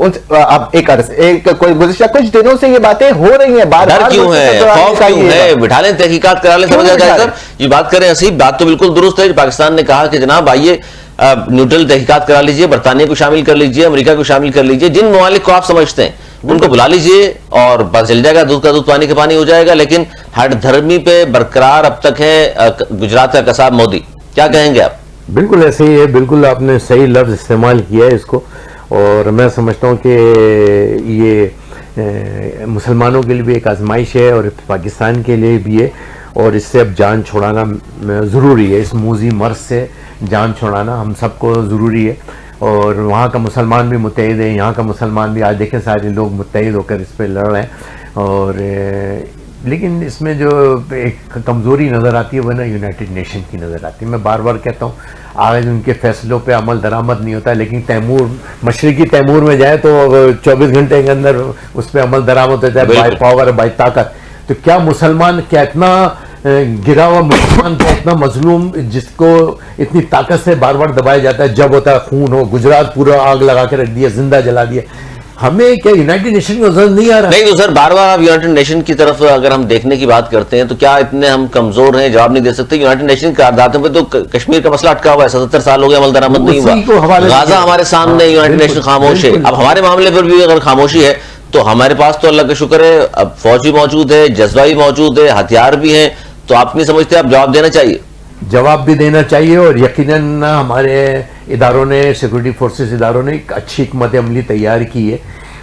اب کوئی گزشتہ کچھ دنوں سے یہ باتیں ہو رہی ہیں، بار ڈر بار کیوں ہے، خوف کیوں ہے؟ بٹھا لیں، تحقیقات کرا لیں، سمجھ جائے سر. یہ بات کریں حسیب، بات تو بالکل درست ہے. پاکستان نے کہا کہ جناب آئیے نیوٹرل تحقیقات کرا لیجئے، برطانیہ کو شامل کر لیجئے، امریکہ کو شامل کر لیجئے، جن ممالک کو آپ سمجھتے ہیں ان کو بلا لیجئے اور بس چل جائے گا، دودھ کا دودھ پانی کا پانی ہو جائے گا. لیکن ہٹ دھرمی پہ برقرار اب تک ہے گجرات کا قصاب مودی. کیا کہیں گے آپ؟ بالکل ایسے ہی ہے، بالکل آپ نے صحیح لفظ استعمال کیا ہے اس کو. اور میں سمجھتا ہوں کہ یہ مسلمانوں کے لیے بھی ایک آزمائش ہے اور پاکستان کے لیے بھی ہے، اور اس سے اب جان چھڑانا ضروری ہے. اس موذی مرض سے جان چھڑانا ہم سب کو ضروری ہے. اور وہاں کا مسلمان بھی متحد ہے، یہاں کا مسلمان بھی. آج دیکھیں سارے لوگ متحد ہو کر اس پہ لڑ رہے ہیں. اور لیکن اس میں جو ایک کمزوری نظر آتی ہے وہ نا یونائٹڈ نیشن کی نظر آتی ہے. میں بار بار کہتا ہوں آج ان کے فیصلوں پہ عمل درآمد نہیں ہوتا، لیکن تیمور، مشرقی تیمور میں جائے تو 24 گھنٹے کے اندر اس پہ عمل درآمد ہوتا ہے، بائی پاور، بائی طاقت. تو کیا مسلمان، کیا اتنا گرا ہوا مسلمان، کیا اتنا مظلوم جس کو اتنی طاقت سے بار بار دبایا جاتا ہے، جب ہوتا ہے خون ہو، گجرات پورا آگ لگا کے رکھ دیا، زندہ جلا دیا. ہمیں کیا یونائٹڈ نیشن کو نظر نہیں آ رہا؟ نہیں تو سر بار بار آپ یونائٹڈ نیشن کی طرف اگر ہم دیکھنے کی بات کرتے ہیں تو کیا اتنے ہم کمزور ہیں، جواب نہیں دے سکتے؟ یونائٹڈ نیشن کے قراردادوں پہ تو کشمیر کا مسئلہ اٹکا ہوا ہے، 77 سال ہو گئے، عمل درآمد نہیں ہوا. غازہ ہمارے سامنے، یونائٹڈ نیشن خاموش ہے. اب ہمارے معاملے پر بھی اگر خاموشی ہے تو ہمارے پاس تو اللہ کا شکر ہے اب فوج بھی موجود ہے، جذبہ بھی موجود ہے، ہتھیار بھی ہیں. تو آپ نہیں سمجھتے آپ جواب دینا چاہیے؟ جواب بھی دینا چاہیے. اور یقیناً ہمارے اداروں نے، سیکورٹی فورسز اداروں نے ایک اچھی حکمت عملی تیار کی ہے.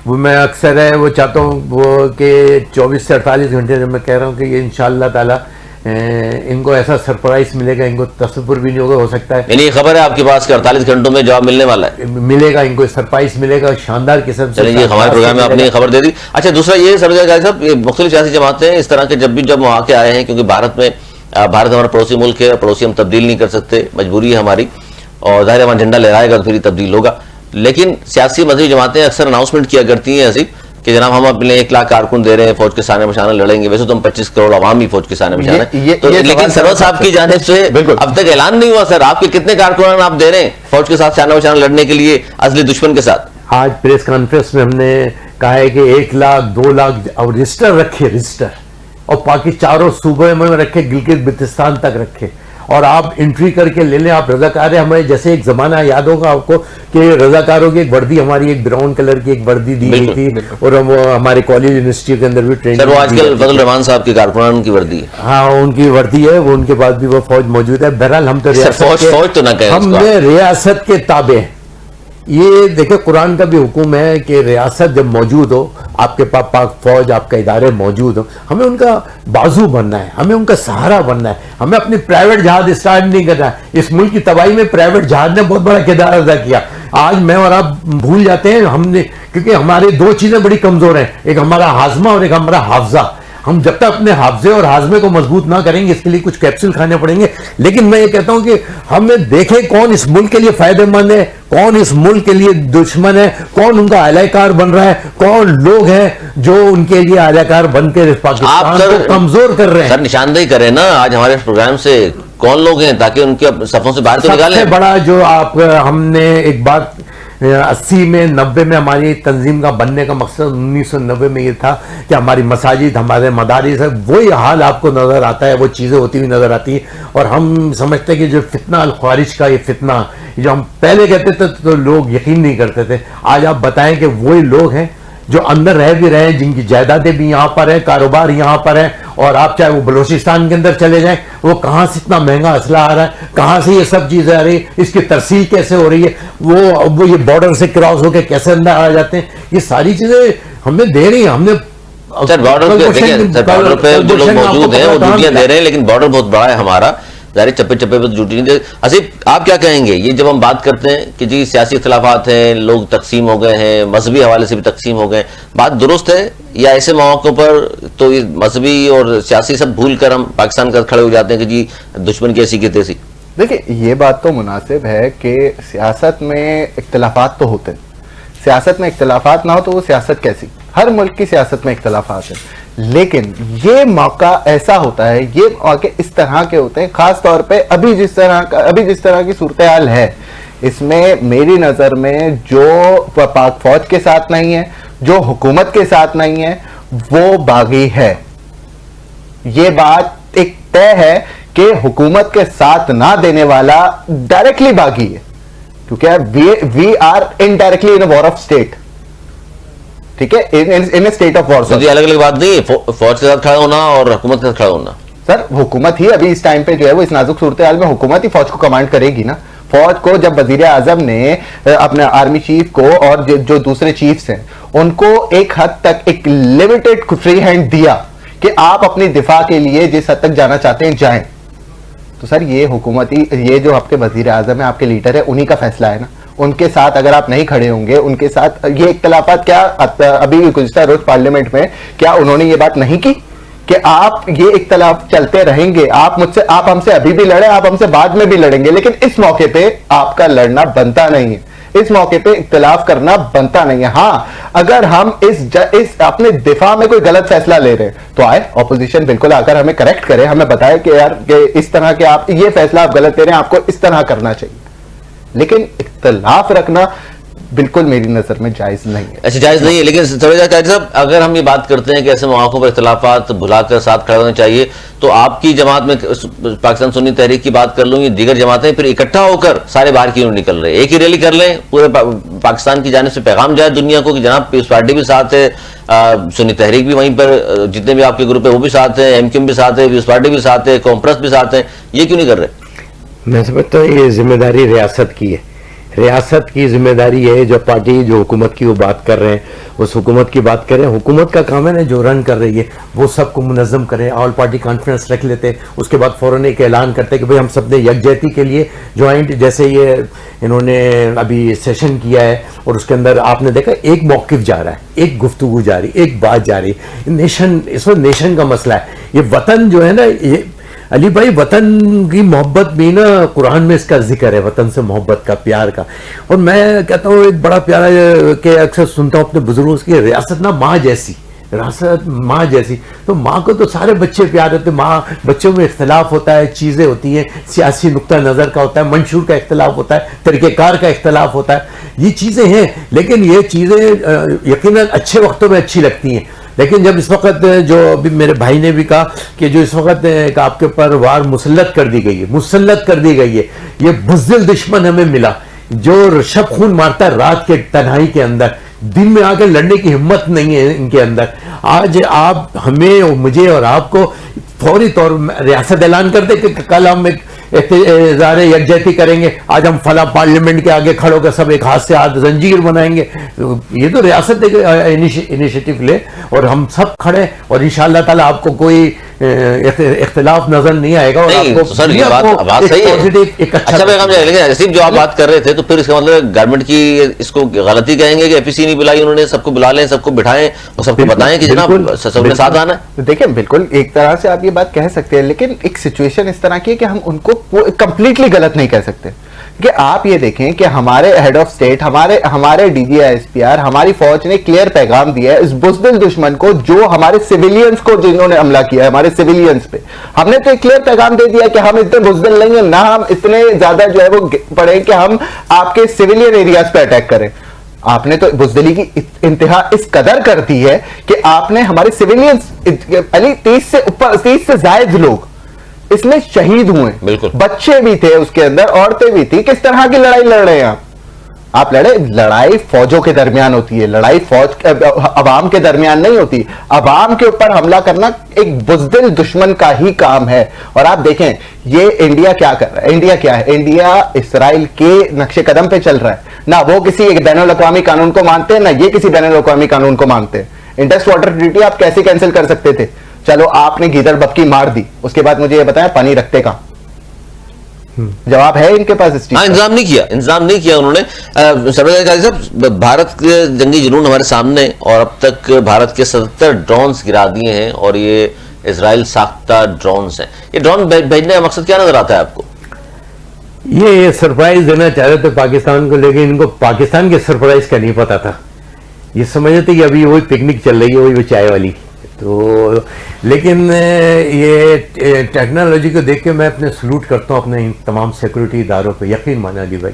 وہ میں اکثر ہے وہ چاہتا ہوں وہ کہ 24 سے 48 گھنٹے جب میں کہہ رہا ہوں کہ یہ انشاءاللہ تعالیٰ ان کو ایسا سرپرائز ملے گا، ان کو تصور بھی نہیں ہوگا. ہو سکتا ہے یعنی یہ خبر ہے آپ کے پاس کہ 48 گھنٹوں میں جواب ملنے والا ہے؟ ملے گا، ان کو سرپرائز ملے گا شاندار قسم سے. چلیے ہمارے پروگرام میں آپ نے یہ خبر دے دی. اچھا دوسرا یہ سر صاحب، مختلف سیاسی جماعتیں اس طرح کے جب مواقع آئے ہیں، کیونکہ بھارت ہمارا پڑوسی ملک ہے، پڑوسی ہم تبدیل نہیں کر سکتے، مجبوری ہے ہماری، اور ظاہر وہاں جھنڈا لہرائے گا تو پھر یہ تبدیل ہوگا. لیکن سیاسی مذہبی جماعتیں اکثر اناؤنسمنٹ کیا کرتی ہیں ایسی کہ جناب ہم اپنے 1 لاکھ کارکن دے رہے ہیں، فوج کے سامنے بشانہ لڑیں گے. ویسے تو ہم 25 کروڑ عوام ہی فوج کے سامنے بشانہ ہیں، لیکن سرور صاحب کی جانب سے اب تک اعلان نہیں ہوا. سر آپ کے کتنے کارکنان آپ دے رہے ہیں فوج کے ساتھ شانہ بشانہ لڑنے کے لیے اصلی دشمن کے ساتھ؟ آج پریس کانفرنس میں ہم نے کہا ہے کہ 1 لاکھ 2 لاکھ اور رجسٹر رکھے، رجسٹر، اور باقی چاروں صوبے میں رکھے، گلگت بلتستان تک رکھے. اور آپ انٹری کر کے لے لیں. آپ رضاکار ہیں ہمیں، جیسے ایک زمانہ یاد ہوگا آپ کو کہ رضاکاروں کی ایک وردی، ہماری ایک براؤن کلر کی ایک وردی دی گئی تھی، اور وہ ہمارے کالج یونیورسٹی کے اندر بھی ٹریننگ. سر وہ آج کل فضل الرحمان صاحب کے کارکنان کی وردی ہے. ہاں ان کی وردی ہے، وہ ان کے بعد بھی وہ فوج موجود ہے. بہرحال ہم تو فوج تو نہ کہیں، ہم نے ریاست کے تابع. یہ دیکھیں قرآن کا بھی حکم ہے کہ ریاست جب موجود ہو، آپ کے پاس پاک فوج، آپ کا ادارے موجود ہو، ہمیں ان کا بازو بننا ہے، ہمیں ان کا سہارا بننا ہے. ہمیں اپنی پرائیویٹ جہاد اسٹارٹ نہیں کرنا ہے. اس ملک کی تباہی میں پرائیویٹ جہاد نے بہت بڑا کردار ادا کیا. آج میں اور آپ بھول جاتے ہیں ہم نے، کیونکہ ہماری 2 چیزیں بڑی کمزور ہیں، ایک ہمارا ہاضمہ اور ایک ہمارا حافظہ. ہم جب تک اپنے حافظے اور ہاضمے کو مضبوط نہ کریں گے، اس کے لیے کچھ کیپسول کھانے پڑیں گے. لیکن میں یہ کہتا ہوں کہ ہمیں دیکھیں کون اس ملک کے لیے فائدہ مند ہے، کون اس ملک کے لیے دشمن ہے، کون ان کا اعلی کار بن رہا ہے، کون لوگ ہیں جو ان کے لیے اعلی کار بن کے پاکستان کو کمزور کر رہے ہیں. سر نشاندہی کریں نا آج ہمارے پروگرام سے کون لوگ ہیں، تاکہ ان کے صفوں سے باہر تو نکالیں. سب سے بڑا جو آپ، ہم نے ایک بات 80 میں 90 میں ہماری تنظیم کا بننے کا مقصد 1990 میں یہ تھا کہ ہماری مساجد، ہمارے مدارس ہے، وہی حال آپ کو نظر آتا ہے، وہ چیزیں ہوتی ہوئی نظر آتی ہیں. اور ہم سمجھتے ہیں کہ جو فتنہ الخوارج کا یہ فتنہ جو ہم پہلے کہتے تھے تو لوگ یقین نہیں کرتے تھے. آج آپ بتائیں کہ وہی لوگ ہیں جو اندر رہ بھی رہے ہیں، جن کی جائیدادیں بھی یہاں پر ہیں، کاروبار یہاں پر ہے. اور آپ چاہے وہ بلوچستان کے اندر چلے جائیں، وہ کہاں سے اتنا مہنگا اسلحہ آ رہا ہے، کہاں سے یہ سب چیزیں آ رہی ہیں، اس کی ترسیل کیسے ہو رہی ہے، وہ یہ بارڈر سے کراس ہو کے کیسے اندر آ جاتے ہیں. یہ ساری چیزیں ہمیں دے رہی ہیں. ہم نے سر بارڈر پہ جو لوگ موجود ہیں وہ ڈیوٹیاں دے رہے ہیں، لیکن بارڈر بہت بڑا ہے ہمارا، ظاہر چپے چپے پہ ڈیوٹی نہیں دے. حسیب آپ کیا کہیں گے یہ جب ہم بات کرتے ہیں کہ جی سیاسی اختلافات ہیں، لوگ تقسیم ہو گئے ہیں، مذہبی حوالے سے بھی تقسیم ہو گئے ہیں، بات درست ہے یا ایسے مواقع پر تو یہ مذہبی اور سیاسی سب بھول کر ہم پاکستان کا کھڑے ہو جاتے ہیں کہ جی دشمن کی ایسی کی تیسی؟ دیکھیں یہ بات تو مناسب ہے کہ سیاست میں اختلافات تو ہوتے ہیں. سیاست میں اختلافات نہ ہو تو وہ سیاست کیسی؟ ہر ملک کی سیاست میں اختلافات ہیں. لیکن یہ موقع ایسا ہوتا ہے، یہ موقع اس طرح کے ہوتے ہیں، خاص طور پہ ابھی جس طرح کی صورتحال ہے اس میں میری نظر میں جو پاک فوج کے ساتھ نہیں ہے, جو حکومت کے ساتھ نہیں ہے, وہ باغی ہے. یہ بات ایک طے ہے کہ حکومت کے ساتھ نہ دینے والا ڈائریکٹلی باغی ہے, کیونکہ we are indirectly in war of state. ٹھیک ہے, ان اسٹیٹ آف وار. الگ الگ بات نہیں ہے فوج کے ساتھ کھڑا ہونا اور حکومت کے ساتھ کھڑا ہونا. سر حکومت ہی ابھی اس ٹائم پہ جو ہے وہ اس نازک صورتحال میں حکومت ہی فوج کو کمانڈ کرے گی نا. فوج کو جب وزیر اعظم نے اپنے آرمی چیف کو اور جو دوسرے چیفز ہیں ان کو ایک حد تک ایک لمیٹڈ فری ہینڈ دیا کہ آپ اپنی دفاع کے لیے جس حد تک جانا چاہتے ہیں جائیں, تو سر یہ حکومتی, یہ جو آپ کے وزیر اعظم ہے, آپ کے لیڈر ہے, انہی کا فیصلہ ہے نا. ان کے ساتھ اگر آپ نہیں کھڑے ہوں گے, ان کے ساتھ یہ اختلافات, کیا ابھی گزشتہ روز پارلیمنٹ میں کیا انہوں نے یہ بات نہیں کی کہ آپ یہ اختلاف چلتے رہیں گے, آپ مجھ سے, آپ ہم سے ابھی بھی لڑیں, آپ ہم سے بعد میں بھی لڑیں گے, لیکن اس موقع پہ آپ کا لڑنا بنتا نہیں ہے, اس موقع پہ اختلاف کرنا بنتا نہیں ہے. ہاں اگر ہم اس اپنے دفاع میں کوئی غلط فیصلہ لے رہے ہیں تو آئے اپوزیشن بالکل آ کر ہمیں کریکٹ کرے, ہمیں بتائے کہ یار کہ اس طرح کے آپ یہ فیصلہ آپ غلط لے رہے ہیں, آپ کو اس طرح کرنا چاہیے. لیکن اختلاف رکھنا بالکل میری نظر میں جائز نہیں ہے. ایسے جائز نہیں ہے, لیکن صاحب اگر ہم یہ بات کرتے ہیں کہ ایسے مواقع پر اختلافات بھلا کر ساتھ کھڑے ہونے چاہیے, تو آپ کی جماعت میں پاکستان سنی تحریک کی بات کر لوں, یہ دیگر جماعتیں پھر اکٹھا ہو کر سارے باہر کیوں نکل رہے, ایک ہی ریلی کر لیں, پورے پاکستان کی جانب سے پیغام جائے دنیا کو کہ جناب پیپلز پارٹی بھی ساتھ ہے, سنی تحریک بھی وہیں پر, جتنے بھی آپ کے گروپ ہے وہ بھی ساتھ ہیں, ایم کیو ایم بھی ساتھ ہے, پیپلز پارٹی بھی ساتھ ہے, کانفرنس بھی ساتھ ہے, یہ کیوں نہیں کر رہے؟ میں سمجھتا ہوں یہ ذمہ داری ریاست کی ہے. ریاست کی ذمہ داری ہے, جو پارٹی جو حکومت کی وہ بات کر رہے ہیں اس حکومت کی بات کریں. حکومت کا کام ہے نا جو رن کر رہی ہے وہ سب کو منظم کریں, آل پارٹی کانفرنس رکھ لیتے, اس کے بعد فوراً ایک اعلان کرتے کہ بھئی ہم سب نے یکجہتی کے لیے جوائنٹ, جیسے یہ انہوں نے ابھی سیشن کیا ہے اور اس کے اندر آپ نے دیکھا ایک موقف جا رہا ہے, ایک گفتگو جاری, ایک بات جاری. نیشن, اس وقت نیشن کا مسئلہ ہے, یہ وطن جو ہے نا, یہ علی بھائی وطن کی محبت بھی نا قرآن میں اس کا ذکر ہے, وطن سے محبت کا, پیار کا. اور میں کہتا ہوں ایک بڑا پیارا کہ اکثر سنتا ہوں اپنے بزرگوں کی, ریاست نا ماں جیسی, ریاست ماں جیسی. تو ماں کو تو سارے بچے پیار ہوتے, ماں بچوں میں اختلاف ہوتا ہے, چیزیں ہوتی ہیں, سیاسی نقطہ نظر کا ہوتا ہے, منشور کا اختلاف ہوتا ہے, طریقہ کار کا اختلاف ہوتا ہے, یہ چیزیں ہیں. لیکن یہ چیزیں یقیناً اچھے وقتوں میں اچھی لگتی ہیں, لیکن جب اس وقت جو ابھی میرے بھائی نے بھی کہا کہ جو اس وقت آپ کے اوپر وار مسلط کر دی گئی ہے, یہ بزدل دشمن ہمیں ملا جو شب خون مارتا ہے رات کے تنہائی کے اندر, دن میں آ کے لڑنے کی ہمت نہیں ہے ان کے اندر. آج آپ ہمیں, مجھے اور آپ کو فوری طور ریاست اعلان کر دے کہ کل ہم ایک اظہار یکجہتی کریں گے, آج ہم فلاں پارلیمنٹ کے آگے کھڑو کر سب ایک ہاتھ سے ہاتھ زنجیر بنائیں گے. یہ تو ریاست انیشیٹو لے اور ہم سب کھڑے, اور انشاءاللہ تعالی آپ کو کوئی اختلاف نظر نہیں آئے گا, اور آپ کو سر یہ بات صحیح ہے, ایک اچھا پیغام جائے. لیکن ایسے جو آپ بات کر رہے تھے تو پھر اس کا مطلب گورنمنٹ کی اس کو غلطی کہیں گے کہ APC نہیں بلائی انہوں نے, سب کو بلا لیں, سب کو بٹھائیں اور سب کو بتائیں کہ جناب سب نے ساتھ آنا ہے. دیکھیں بالکل ایک طرح سے آپ یہ بات کہہ سکتے ہیں, لیکن ایک سچویشن اس طرح کی ہے کہ ہم ان کو کمپلیٹلی غلط نہیں کہہ سکتے. کہ آپ یہ دیکھیں کہ ہمارے ہیڈ آف اسٹیٹ, ہمارے DGISPR, ہماری فوج نے کلیئر پیغام دیا ہے اس بزدل دشمن کو جو ہمارے سیویلینز کو جنہوں نے حملہ کیا ہے, ہمارے سیویلینز پہ. ہم نے تو ایک کلیئر پیغام دے دیا کہ ہم اتنے بزدل نہیں ہیں, نہ ہم اتنے زیادہ جو ہے وہ پڑیں کہ ہم آپ کے سیویلین ایریاز پہ اٹیک کریں. آپ نے تو بزدلی کی انتہا اس قدر کر دی ہے کہ آپ نے ہمارے سیویلینز, علی 30 سے زائد لوگ اس میں شہید ہوئے, بالکل بچے بھی تھے اس کے اندر, عورتیں بھی تھی. کس طرح کی لڑائی لڑ رہے ہیں آپ لڑے, لڑائی فوجوں کے درمیان ہوتی ہے, لڑائی فوج عوام کے درمیان نہیں ہوتی. عوام کے اوپر حملہ کرنا ایک بزدل دشمن کا ہی کام ہے. اور آپ دیکھیں یہ انڈیا کیا کر رہا ہے, انڈیا کیا ہے, انڈیا اسرائیل کے نقش قدم پہ چل رہا ہے. نہ وہ کسی ایک بین الاقوامی قانون کو مانتے ہیں, نہ یہ کسی بین الاقوامی قانون کو مانتے ہیں. انڈس واٹر ٹریٹی آپ کیسے کینسل کر سکتے تھے؟ چلو آپ نے گیدڑ بپکی مار دی, اس کے بعد مجھے یہ بتائیں پانی رکھتے کہاں؟ جواب ہے ان کے پاس اس چیز کا؟ انتظام نہیں کیا انہوں نے. سرفراز قاضی صاحب, بھارت کے جنگی جنون ہمارے سامنے, اور اب تک بھارت کے 77 ڈرونز گرا دیے ہیں, اور یہ اسرائیل ساختہ ڈرونز ہیں. یہ ڈرون بھیجنے کا مقصد کیا نظر آتا ہے آپ کو؟ یہ سرپرائز دینا چاہ رہے تھے پاکستان کو, لیکن ان کو پاکستان کے سرپرائز کا نہیں پتا تھا. یہ سمجھتے تھے کہ ابھی وہی پکنک چل رہی ہے, وہی چائے والی. تو لیکن یہ ٹیکنالوجی کو دیکھ کے میں اپنے سلوٹ کرتا ہوں اپنے تمام سیکورٹی اداروں پہ. یقین مانا علی بھائی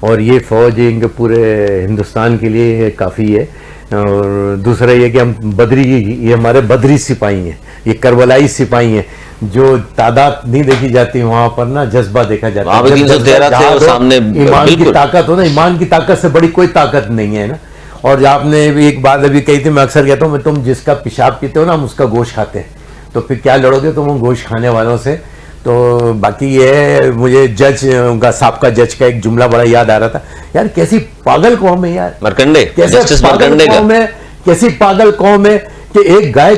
اور یہ فوج ان کے پورے ہندوستان کے لیے کافی ہے. اور دوسرا یہ کہ ہم یہ ہمارے بدری سپاہی ہیں, یہ کربلائی سپاہی ہیں, جو تعداد نہیں دیکھی جاتی وہاں پر نا جذبہ دیکھا جاتا ہے. 313 تھے سامنے, ایمان کی طاقت ہو نا, ایمان کی طاقت سے بڑی کوئی طاقت نہیں ہے نا. اور آپ نے بھی ایک بات ابھی کہی تھی, میں اکثر کہتا ہوں, تم جس کا پیشاب پیتے ہو نا ہم اس کا گوشت کھاتے ہیں, تو پھر کیا لڑو گے تم گوشت کھانے والوں سے. تو باقی یہ ہے, مجھے جج کا سابقہ جج کا ایک جملہ بڑا یاد آ رہا تھا, یار کیسی پاگل قوم ہے یار, مرکنڈے, کیسے پاگل قوم ہے, کیسی پاگل قوم ہے کہ ایک گائے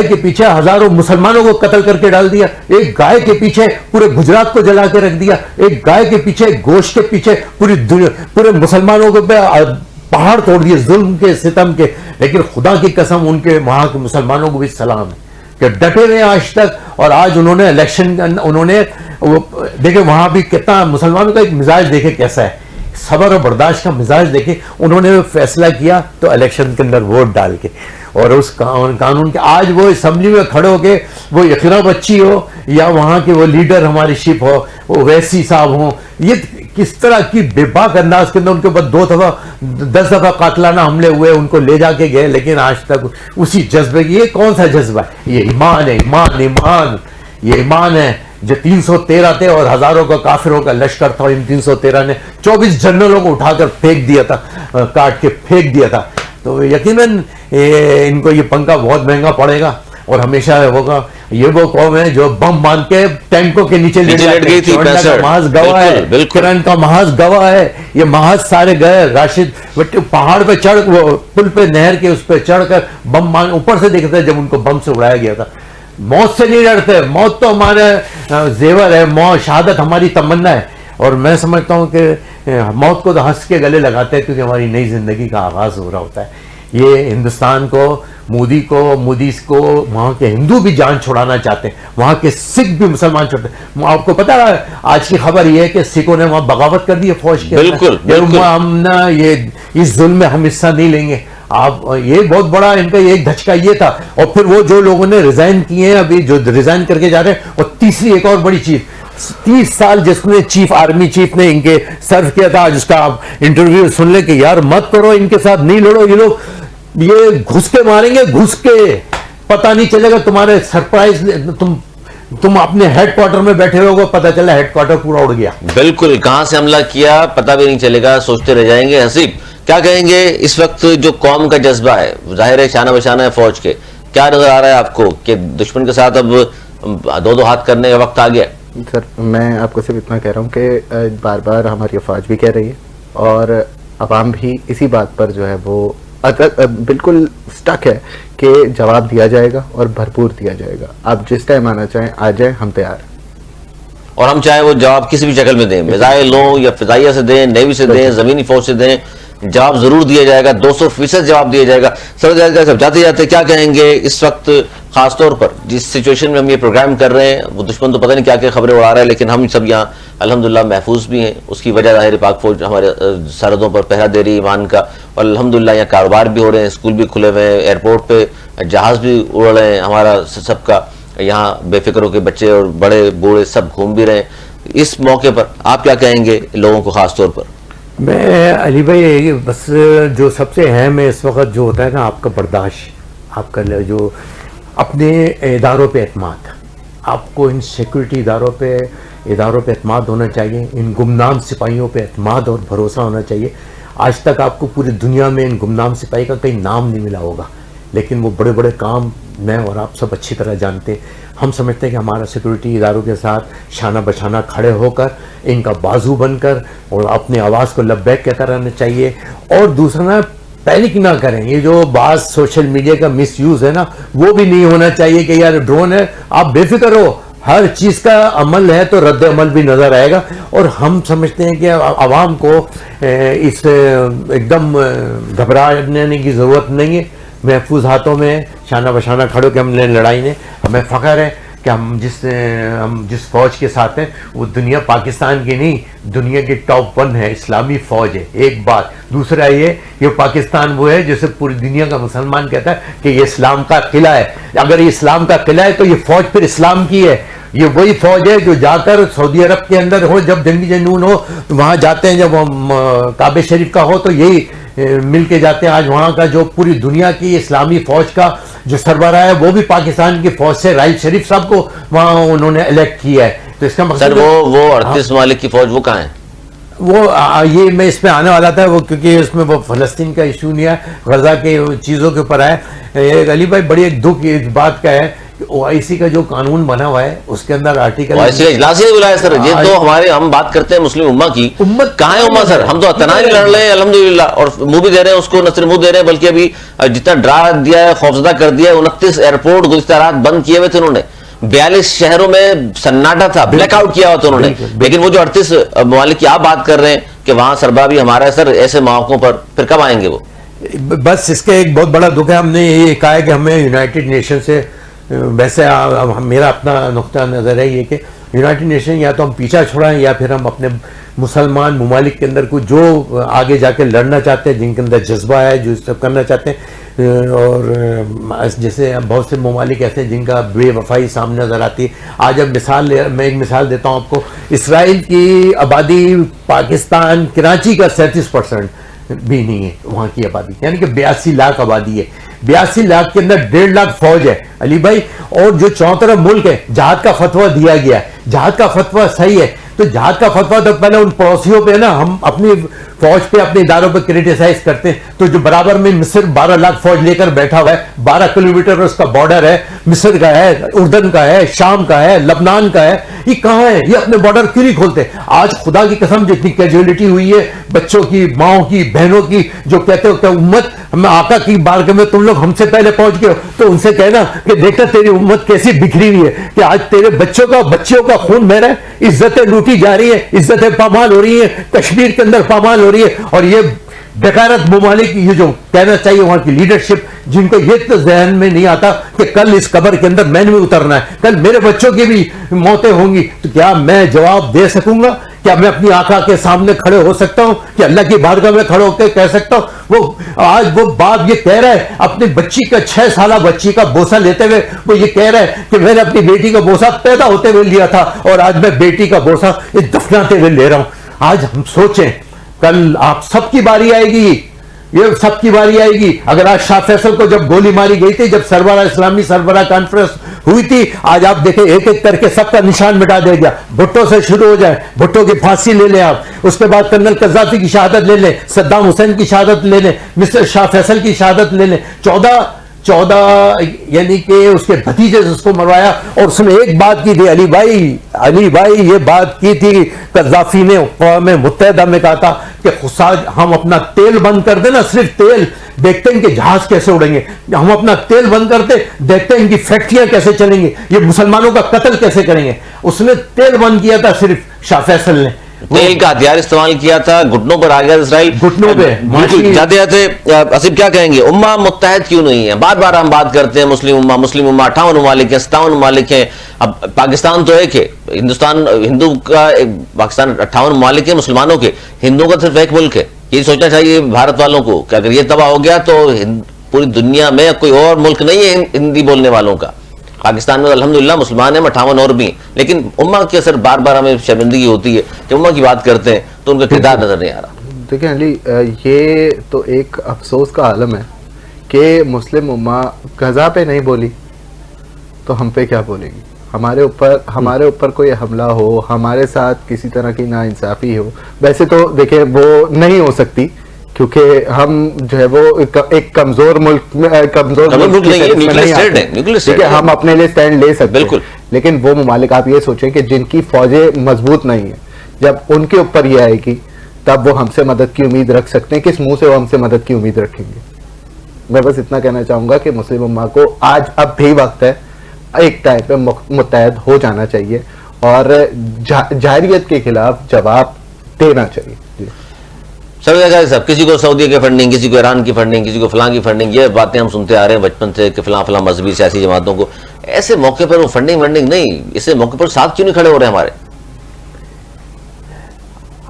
کے پیچھے ہزاروں مسلمانوں کو قتل کر کے ڈال دیا, ایک گائے کے پیچھے پورے گجرات کو جلا کے رکھ دیا, ایک گائے کے پیچھے, گوشت کے پیچھے پورے مسلمانوں کو پہاڑ توڑ دیے ظلم کے, ستم کے. لیکن خدا کی قسم ان کے وہاں کے مسلمانوں کو بھی سلام ہے کہ ڈٹے رہے آج تک. اور آج انہوں نے الیکشن, انہوں نے دیکھے وہاں بھی کتنا مسلمانوں کا ایک مزاج دیکھے کیسا ہے, صبر اور برداشت کا مزاج دیکھے. انہوں نے فیصلہ کیا تو الیکشن کے اندر ووٹ ڈال کے, اور اس قانون کے آج وہ اسمبلی میں کھڑے ہو کے, وہ یقینا بچی ہو یا وہاں کے وہ لیڈر ہماری شپ ہو, وہ ویسی صاحب ہوں, یہ کس طرح کی بے باک انداز کے اندر ان کے اوپر 10 دفعہ قاتلانہ حملے ہوئے, ان کو لے جا کے گئے, لیکن آج تک اسی جذبے کی. یہ کون سا جذبہ ہے؟ یہ ایمان ہے, ایمان, یہ ایمان ہے جو 313 تھے اور ہزاروں کا کافروں کا لشکر تھا. ان 313 نے 24 جنرلوں کو اٹھا کر پھینک دیا تھا, کاٹ کے پھینک دیا تھا. تو یقیناً ان کو یہ پنکھا بہت مہنگا پڑے گا اور ہمیشہ ہوگا. یہ وہ قوم ہے جو بم باندھ کے ٹینکوں کے نیچے لیٹ گئی تھی. محض گواہ ہے, کرن کا محض گواہ ہے. یہ محض سارے گئے, راشد پہاڑ پہ چڑھ, پل پہ نہر کے اس پہ چڑھ کر بم باندھ اوپر سے دیکھتے جب ان کو بم سے اڑایا گیا تھا. موت سے نہیں ڈرتے, موت تو ہمارے زیور ہے, موت شہادت ہماری تمنا ہے. اور میں سمجھتا ہوں کہ موت کو تو ہنس کے گلے لگاتے ہیں کیونکہ ہماری نئی زندگی کا آغاز ہو رہا ہوتا ہے. یہ ہندوستان کو, مودیز کو وہاں کے ہندو بھی جان چھڑانا چاہتے ہیں, وہاں کے سکھ بھی مسلمان چھوڑتے ہیں. آپ کو پتا ہے آج کی خبر یہ ہے کہ سکھوں نے وہاں بغاوت کر دی ہے فوج کے. بالکل, یہ اس ظلم میں ہم حصہ نہیں لیں گے. آپ یہ بہت بڑا ان کا ایک دھچکا یہ تھا. اور پھر وہ جو لوگوں نے ریزائن کیے ہیں, ابھی جو ریزائن کر کے جا رہے ہیں, اور تیسری ایک اور بڑی چیز, 30 سال جس نے آرمی چیف نے ان کے سرو کیا تھا, جس کا آپ انٹرویو سن لیں کہ یار مت کرو ان کے ساتھ, نہیں لڑو, یہ لوگ یہ گھس کے ماریں گے, گھس کے پتہ نہیں چلے گا تمہارے سرپرائز, تم اپنے ہیڈ کوارٹر میں بیٹھے ہوگے, پتہ چلا ہیڈ کوارٹر پورا اڑ گیا. بالکل, کہاں سے حملہ کیا پتہ بھی نہیں چلے گا, سوچتے رہ جائیں گے. حسیب, کیا کہیں گے اس وقت جو قوم کا جذبہ ہے, ظاہر ہے شانہ بشانہ ہے فوج کے, کیا نظر آ رہا ہے آپ کو کہ دشمن کے ساتھ اب دو ہاتھ کرنے کا وقت آ گیا؟ سر میں آپ کو صرف اتنا کہہ رہا ہوں کہ بار بار ہماری افواج بھی کہہ رہی ہے اور عوام بھی اسی بات پر جو ہے وہ بالکل سٹک ہے کہ جواب دیا جائے گا اور بھرپور دیا جائے گا. آپ جس ٹائم آنا چاہیں آ جائیں, ہم تیار ہیں. اور ہم چاہیں وہ جواب کسی بھی شکل میں دیں, میزائل لوں یا فضائیہ سے دیں, نیوی سے دیں, زمینی فوج سے دیں, جواب ضرور دیا جائے گا, 200% جواب دیا جائے گا. سر جاتے جاتے کیا کہیں گے اس وقت, خاص طور پر جس سچویشن میں ہم یہ پروگرام کر رہے ہیں, وہ دشمن تو پتہ نہیں کیا کیا خبریں اڑا رہا ہے, لیکن ہم سب یہاں الحمدللہ محفوظ بھی ہیں. اس کی وجہ ظاہر پاک فوج ہمارے سرحدوں پر پہرا دے رہی ہے ایمان کا, اور الحمدللہ یہاں کاروبار بھی ہو رہے ہیں, اسکول بھی کھلے ہوئے ہیں, ایئرپورٹ پہ جہاز بھی اڑ رہے ہیں ہمارا سب کا, یہاں بے فکر ہو کے بچے اور بڑے بوڑھے سب گھوم بھی رہے ہیں. اس موقع پر آپ کیا کہیں گے لوگوں کو خاص طور پر؟ میں علی بھائی بس جو سب سے اہم ہے اس وقت جو ہوتا ہے نا, آپ کا برداشت, آپ کا جو اپنے اداروں پہ اعتماد, آپ کو ان سیکورٹی اداروں پہ اعتماد ہونا چاہیے, ان گمنام سپاہیوں پہ اعتماد اور بھروسہ ہونا چاہیے. آج تک آپ کو پوری دنیا میں ان گمنام سپاہی کا کہیں نام نہیں ملا ہوگا, لیکن وہ بڑے بڑے کام میں اور آپ سب اچھی طرح جانتے ہیں. ہم سمجھتے ہیں کہ ہمارا سیکورٹی اداروں کے ساتھ شانہ بشانہ کھڑے ہو کر, ان کا بازو بن کر, اور اپنی آواز کو لبیک کہتا رہنا چاہیے. اور دوسرا نا, پینک نہ کریں. یہ جو بعض سوشل میڈیا کا مس یوز ہے نا, وہ بھی نہیں ہونا چاہیے کہ یار ڈرون ہے, آپ بے فکر ہو, ہر چیز کا عمل ہے تو رد عمل بھی نظر آئے گا. اور ہم سمجھتے ہیں کہ عوام کو اس ایک دم گھبرانے کی ضرورت نہیں ہے. محفوظ ہاتھوں میں شانہ بشانہ کھڑے کہ ہم نے لڑائی نے, ہمیں فخر ہے کہ ہم جس فوج کے ساتھ ہیں وہ دنیا پاکستان کی نہیں, دنیا کی ٹاپ 1 ہے, اسلامی فوج ہے. ایک بات. دوسرا یہ پاکستان وہ ہے جسے پوری دنیا کا مسلمان کہتا ہے کہ یہ اسلام کا قلعہ ہے. اگر یہ اسلام کا قلعہ ہے تو یہ فوج پھر اسلام کی ہے. یہ وہی فوج ہے جو جا کر سعودی عرب کے اندر ہو، جب جنگی جنون ہو وہاں جاتے ہیں، جب کعبہ شریف کا ہو تو یہی مل کے جاتے ہیں. آج وہاں کا جو پوری دنیا کی اسلامی فوج کا جو سربراہ ہے وہ بھی پاکستان کی فوج سے، راحیل شریف صاحب کو وہاں انہوں نے الیکٹ کیا ہے. تو اس کا مقصد سر وہ 38 ممالک کی فوج وہ کہاں ہے؟ وہ یہ میں اس پہ آنے والا تھا، وہ کیونکہ اس میں وہ فلسطین کا ایشو نہیں ہے، غزہ کے چیزوں کے اوپر ہے. علی بھائی بڑی ایک دکھ اس بات کا ہے کہ او آئی سی کا جو قانون بنا ہوا ہے اس کے اندر آرٹیکل اجلاس ہی بلایا سر. یہ تو ہمارے ہم بات کرتے ہیں مسلم امہ کی، امت کہاں ہے امہ سر؟ ہم تو تنہا ہی لڑ رہے ہیں الحمدللہ، اور منہ بھی دے رہے ہیں اس کو، نہ صرف منہ دے رہے ہیں بلکہ ابھی جتنا ڈرا دیا ہے، خوفزدہ کر دیا ہے. 29 ایئرپورٹ گزشتہ رات بند کیے ہوئے تھے انہوں نے، 42 شہروں میں سناٹا تھا، بلیک آؤٹ کیا ہوا تھا انہوں نے. لیکن وہ جو 38 ممالک کی آپ بات کر رہے ہیں کہ وہاں سربراہ بھی ہمارا ہے سر، ایسے مواقعوں پر پھر کب آئیں گے وہ؟ بس اس کا ایک بہت بڑا دکھ ہے. ہم نے یہ کہا ہے کہ ہمیں یونائٹڈ نیشن سے، ویسے میرا اپنا نقطہ نظر ہے یہ کہ یونائٹڈ نیشن یا تو ہم پیچھا چھوڑائیں یا پھر ہم اپنے مسلمان ممالک کے اندر کو جو آگے جا کے لڑنا چاہتے ہیں، جن کے اندر جذبہ ہے، جو سب کرنا چاہتے ہیں، اور جیسے بہت سے ممالک ایسے ہیں جن کا بے وفائی سامنے نظر آتی ہے. آج اب میں ایک مثال دیتا ہوں آپ کو. اسرائیل کی آبادی پاکستان کراچی کا 37% بھی نہیں ہے وہاں کی آبادی، یعنی کہ 82 لاکھ آبادی ہے. 82 لاکھ کے اندر 1.5 لاکھ فوج ہے علی بھائی، اور جو چاروں طرف ملک ہے. جہاد کا فتویٰ دیا گیا ہے، جہاد کا فتویٰ صحیح ہے، تو جہاد کا فتویٰ تو پہلے ان پڑوسیوں پہ نا، ہم اپنی فوج پہ اپنے اداروں پہ کریٹیسائز کرتے ہیں. تو جو برابر میں مصر 12 لاکھ فوج لے کر بیٹھا ہوا ہے، 12 کلومیٹر اس کا بارڈر ہے، مصر کا ہے، اردن کا ہے، شام کا ہے، لبنان کا ہے. یہ کہاں ہے؟ یہ اپنے بارڈر کیوں نہیں کھولتے؟ آج خدا کی قسم جتنی کیجولیٹی ہوئی ہے بچوں کی، ماؤں کی، بہنوں کی، جو کہتے ہو کہ امت ہمیں آقا کی بارگاہ میں تم لوگ ہم سے پہلے پہنچ گئے ہو، تو ان سے کہنا کہ دیکھا تیری امت کیسی بکھری ہوئی ہے کہ آج تیرے بچوں کا خون بہ رہا ہے، عزتیں لوٹی جا رہی ہیں، عزتیں پامال ہو رہی ہیں، کشمیر کے اندر پامال ہو رہی ہے. اور یہ بیکارت ممالک، یہ جو کہنا چاہیے وہاں کی لیڈرشپ، جن کو یہ تو ذہن میں نہیں آتا کہ کل اس قبر کے اندر میں نے بھی اترنا ہے، کل میرے بچوں کی بھی موتیں ہوں گی، تو کیا میں جواب دے سکوں گا؟ کیا میں اپنی آقا کے سامنے کھڑے ہو سکتا ہوں کہ اللہ کی بارگاہ میں کھڑے ہو کے کہہ سکتا ہوں؟ وہ آج وہ باپ یہ کہہ رہا ہے اپنی بچی کا 6 سالہ بچی کا بوسہ لیتے ہوئے، وہ یہ کہہ رہا ہے کہ میں نے اپنی بیٹی کا بوسہ پیدا ہوتے ہوئے لیا تھا اور آج میں بیٹی کا بوسہ دفناتے ہوئے لے رہا ہوں. آج ہم سوچیں کل آپ سب کی باری آئے گی، یہ سب کی باری آئے گی. اگر آج شاہ فیصل کو جب گولی ماری گئی تھی، جب سربراہ اسلامی سربراہ کانفرنس ہوئی تھی، آج آپ دیکھیں ایک ایک کر کے سب کا نشان مٹا دیا گیا. بھٹو سے شروع ہو جائے، بھٹو کی پھانسی لے لیں آپ، اس کے بعد کرنل قذافی کی شہادت لے لیں، صدام حسین کی شہادت لے لیں، مسٹر شاہ فیصل کی شہادت لے لیں. 14 یعنی کہ اس کے بھتیجے سے اس کو مروایا. اور اس نے ایک بات کی تھی علی بھائی یہ بات کی تھی قذافی نے اقوام متحدہ میں کہا تھا کہ ہم اپنا تیل بند کر دیں نا، صرف تیل، دیکھتے ہیں کہ جہاز کیسے اڑیں گے. ہم اپنا تیل بند کرتے، دیکھتے ہیں کہ فیکٹریاں کیسے چلیں گی، یہ مسلمانوں کا قتل کیسے کریں گے. اس نے تیل بند کیا تھا صرف شاہ فیصل نے، تیل کا ہتھیار استعمال کیا تھا، گھٹنوں پر آ گیا اسرائیل، گھٹنوں پہ. جاتے جاتے اسیب کیا کہیں گے؟ امہ متحد کیوں نہیں ہے؟ بار بار ہم بات کرتے ہیں مسلم امہ 58 ممالک ہیں، 57 ممالک ہیں. اب پاکستان تو ایک ہے، ہندو کا پاکستان 58 ممالک ہیں مسلمانوں کے، ہندوؤں کا صرف ایک ملک ہے. یہ سوچنا چاہیے بھارت والوں کو کہ اگر یہ تباہ ہو گیا تو پوری دنیا میں کوئی اور ملک نہیں ہے ہندی بولنے والوں کا. پاکستان میں الحمدللہ مسلمان ہیں، 58 اور بھی ہیں، لیکن امہ کے اثر بار بار ہمیں شرمندگی ہوتی ہے کہ امہ کی بات کرتے ہیں تو ان کا کردار نظر نہیں آ رہا. دیکھیں علی، یہ تو ایک افسوس کا عالم ہے کہ مسلم امہ غزہ پہ نہیں بولی تو ہم پہ کیا بولے گی؟ ہمارے اوپر کوئی حملہ ہو، ہمارے ساتھ کسی طرح کی ناانصافی ہو، ویسے تو دیکھیں وہ نہیں ہو سکتی کیونکہ ہم جو ہے وہ ایک کمزور ملک ہم اپنے لیے سٹینڈ لے سکتے ہیں. لیکن وہ ممالک آپ یہ سوچیں کہ جن کی فوجیں مضبوط نہیں ہیں، جب ان کے اوپر یہ آئے گی تب وہ ہم سے مدد کی امید رکھ سکتے ہیں. کس منہ سے وہ ہم سے مدد کی امید رکھیں گے؟ میں بس اتنا کہنا چاہوں گا کہ مسلم امہ کو آج اب بھی وقت ہے، ایک ٹائم پہ متحد ہو جانا چاہیے اور جاہلیت کے خلاف جواب دینا چاہیے. صاحب کسی کو سعودی کی فنڈنگ، کسی کو ایران کی فنڈنگ، کسی کو فلاں کی فنڈنگ، یہ باتیں ہم سنتے آ رہے ہیں بچپن سے کہ فلاں فلاں مذہبی سیاسی جماعتوں کو. ایسے موقع پر وہ فنڈنگ نہیں، اسے موقع پر ساتھ کیوں نہیں کھڑے ہو رہے ہمارے؟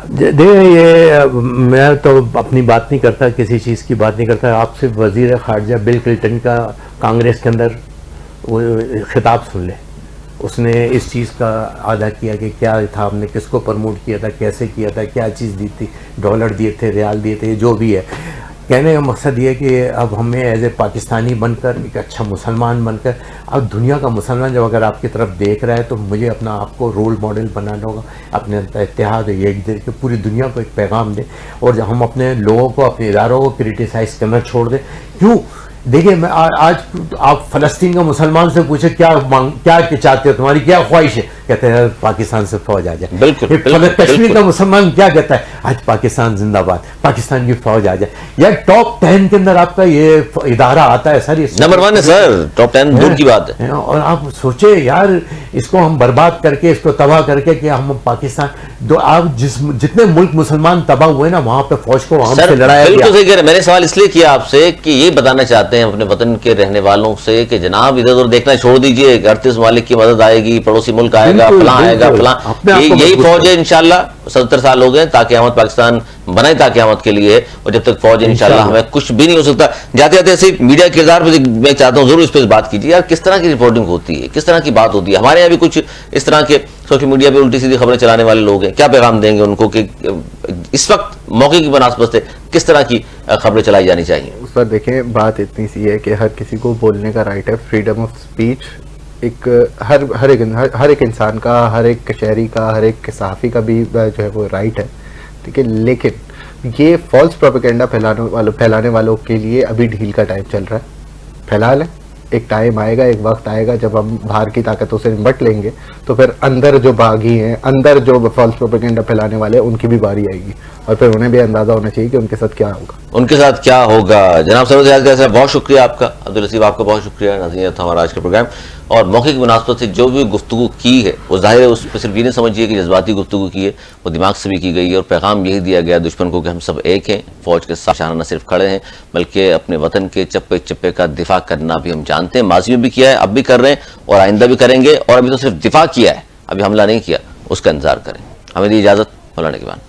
دیکھیں یہ میں تو اپنی بات نہیں کرتا، کسی چیز کی بات نہیں کرتا. آپ سے وزیر خارجہ بل کلنٹن کا کانگریس کے اندر وہ خطاب سن لیں. اس نے اس چیز کا ادا کیا کہ کیا تھا، ہم نے کس کو پروموٹ کیا تھا، کیسے کیا تھا، کیا چیز دی تھی، ڈالر دیے تھے، ریال دیے تھے، جو بھی ہے. کہنے کا مقصد یہ کہ اب ہمیں ایز اے پاکستانی بن کر، ایک اچھا مسلمان بن کر، اب دنیا کا مسلمان جب اگر آپ کی طرف دیکھ رہا ہے تو مجھے اپنا آپ کو رول ماڈل بنانا ہوگا، اپنے اتحاد ایک دے کے پوری دنیا کو ایک پیغام دیں، اور جب ہم اپنے لوگوں کو، اپنے اداروں کو کرٹیسائز کرنا چھوڑ دیں. کیوں؟ دیکھیے میں آج آپ فلسطین کا مسلمان سے پوچھے کیا چاہتے ہو، تمہاری کیا خواہش ہے، کہتے ہیں پاکستان سے فوج آ جائے. بالکل کشمیر کا مسلمان کیا کہتا ہے، آج پاکستان زندہ باد، پاکستان کی فوج آ جائے. یا ٹاپ 10 کے اندر آپ کا یہ ادارہ آتا ہے سر، نمبر 1 ہے سر، ٹاپ 10 دور کی بات ہے. اور آپ سوچے یار اس کو ہم برباد کر کے، اس کو تباہ کر کے کہ ہم پاکستان آپ جتنے ملک مسلمان تباہ ہوئے نا وہاں پہ فوج کو وہاں سے لڑایا گیا. بالکل صحیح کہہ رہے ہیں. میں نے سوال اس لیے کیا آپ سے کہ یہ بتانا چاہتے ہیں اپنے وطن کے رہنے والوں سے کہ جناب ادھر ادھر دیکھنا چھوڑ دیجئے، 38 ممالک کی مدد آئے گی، پڑوسی ملک آئے گا، فلاں آئے گا، فلاں. یہی فوج ہے انشاءاللہ. 70 سال ہو گئے تاکہ قیامت پاکستان بنائے، تاکہ قیامت کے لیے، اور جب تک فوج انشاءاللہ ہمیں کچھ بھی نہیں ہو سکتا. جاتے جاتے ایسے میڈیا کردار پہ میں چاہتا ہوں ضرور اس پہ بات کیجیے یار، کس طرح کی رپورٹنگ ہوتی ہے، کس طرح کی بات ہوتی ہے. ہمارے یہاں بھی کچھ اس طرح کے سوشل میڈیا پہ الٹی سیدھی خبریں چلانے والے لوگ ہیں، کیا پیغام دیں گے ان کو کہ اس وقت موقع کی بنسبت سے کس طرح کی خبریں چلائی جانی چاہیے؟ اس پر دیکھیں بات اتنی سی ہے کہ ہر کسی کو بولنے کا رائٹ ہے، فریڈم آف اسپیچ ایک ہر ایک انسان کا، ہر ایک شہری کا، ہر ایک صحافی کا بھی جو ہے وہ رائٹ ہے، ٹھیک ہے. لیکن یہ فالس پروپیگنڈا پھیلانے والوں کے لیے ابھی ڈھیل کا ٹائم چل رہا ہے. پھیلا لیں، ایک ٹائم آئے گا، ایک وقت آئے گا جب ہم باہر کی طاقتوں سے نمٹ لیں گے تو پھر اندر جو باغی ہیں، اندر جو فالس پروپیگنڈا پھیلانے والے ہیں، ان کی بھی باری آئے گی، اور پھر انہیں بھی اندازہ ہونا چاہیے کہ ان کے ساتھ کیا ہوگا. ان کے ساتھ کیا ہوگا. جناب سروج ریاض صاحب بہت شکریہ آپ کا. عبداللطیف آپ کا بہت شکریہ. ناظرین تھا ہمارا آج کا پروگرام، اور موقع کی مناسبت سے جو بھی گفتگو کی ہے وہ ظاہر ہے اس پہ صرف یہ نہیں سمجھیے کہ جذباتی گفتگو کی ہے، وہ دماغ سے بھی کی گئی ہے، اور پیغام یہی دیا گیا دشمن کو کہ ہم سب ایک ہیں، فوج کے ساتھ نہ صرف کھڑے ہیں بلکہ اپنے وطن کے چپے چپے کا دفاع کرنا بھی ہم جانتے ہیں. ماضی میں بھی کیا ہے، اب بھی کر رہے ہیں، اور آئندہ بھی کریں گے. اور ابھی تو صرف دفاع کیا ہے، ابھی حملہ نہیں کیا، اس کا انتظار کریں. ہمیں دی اجازت، مولانا کے بعد.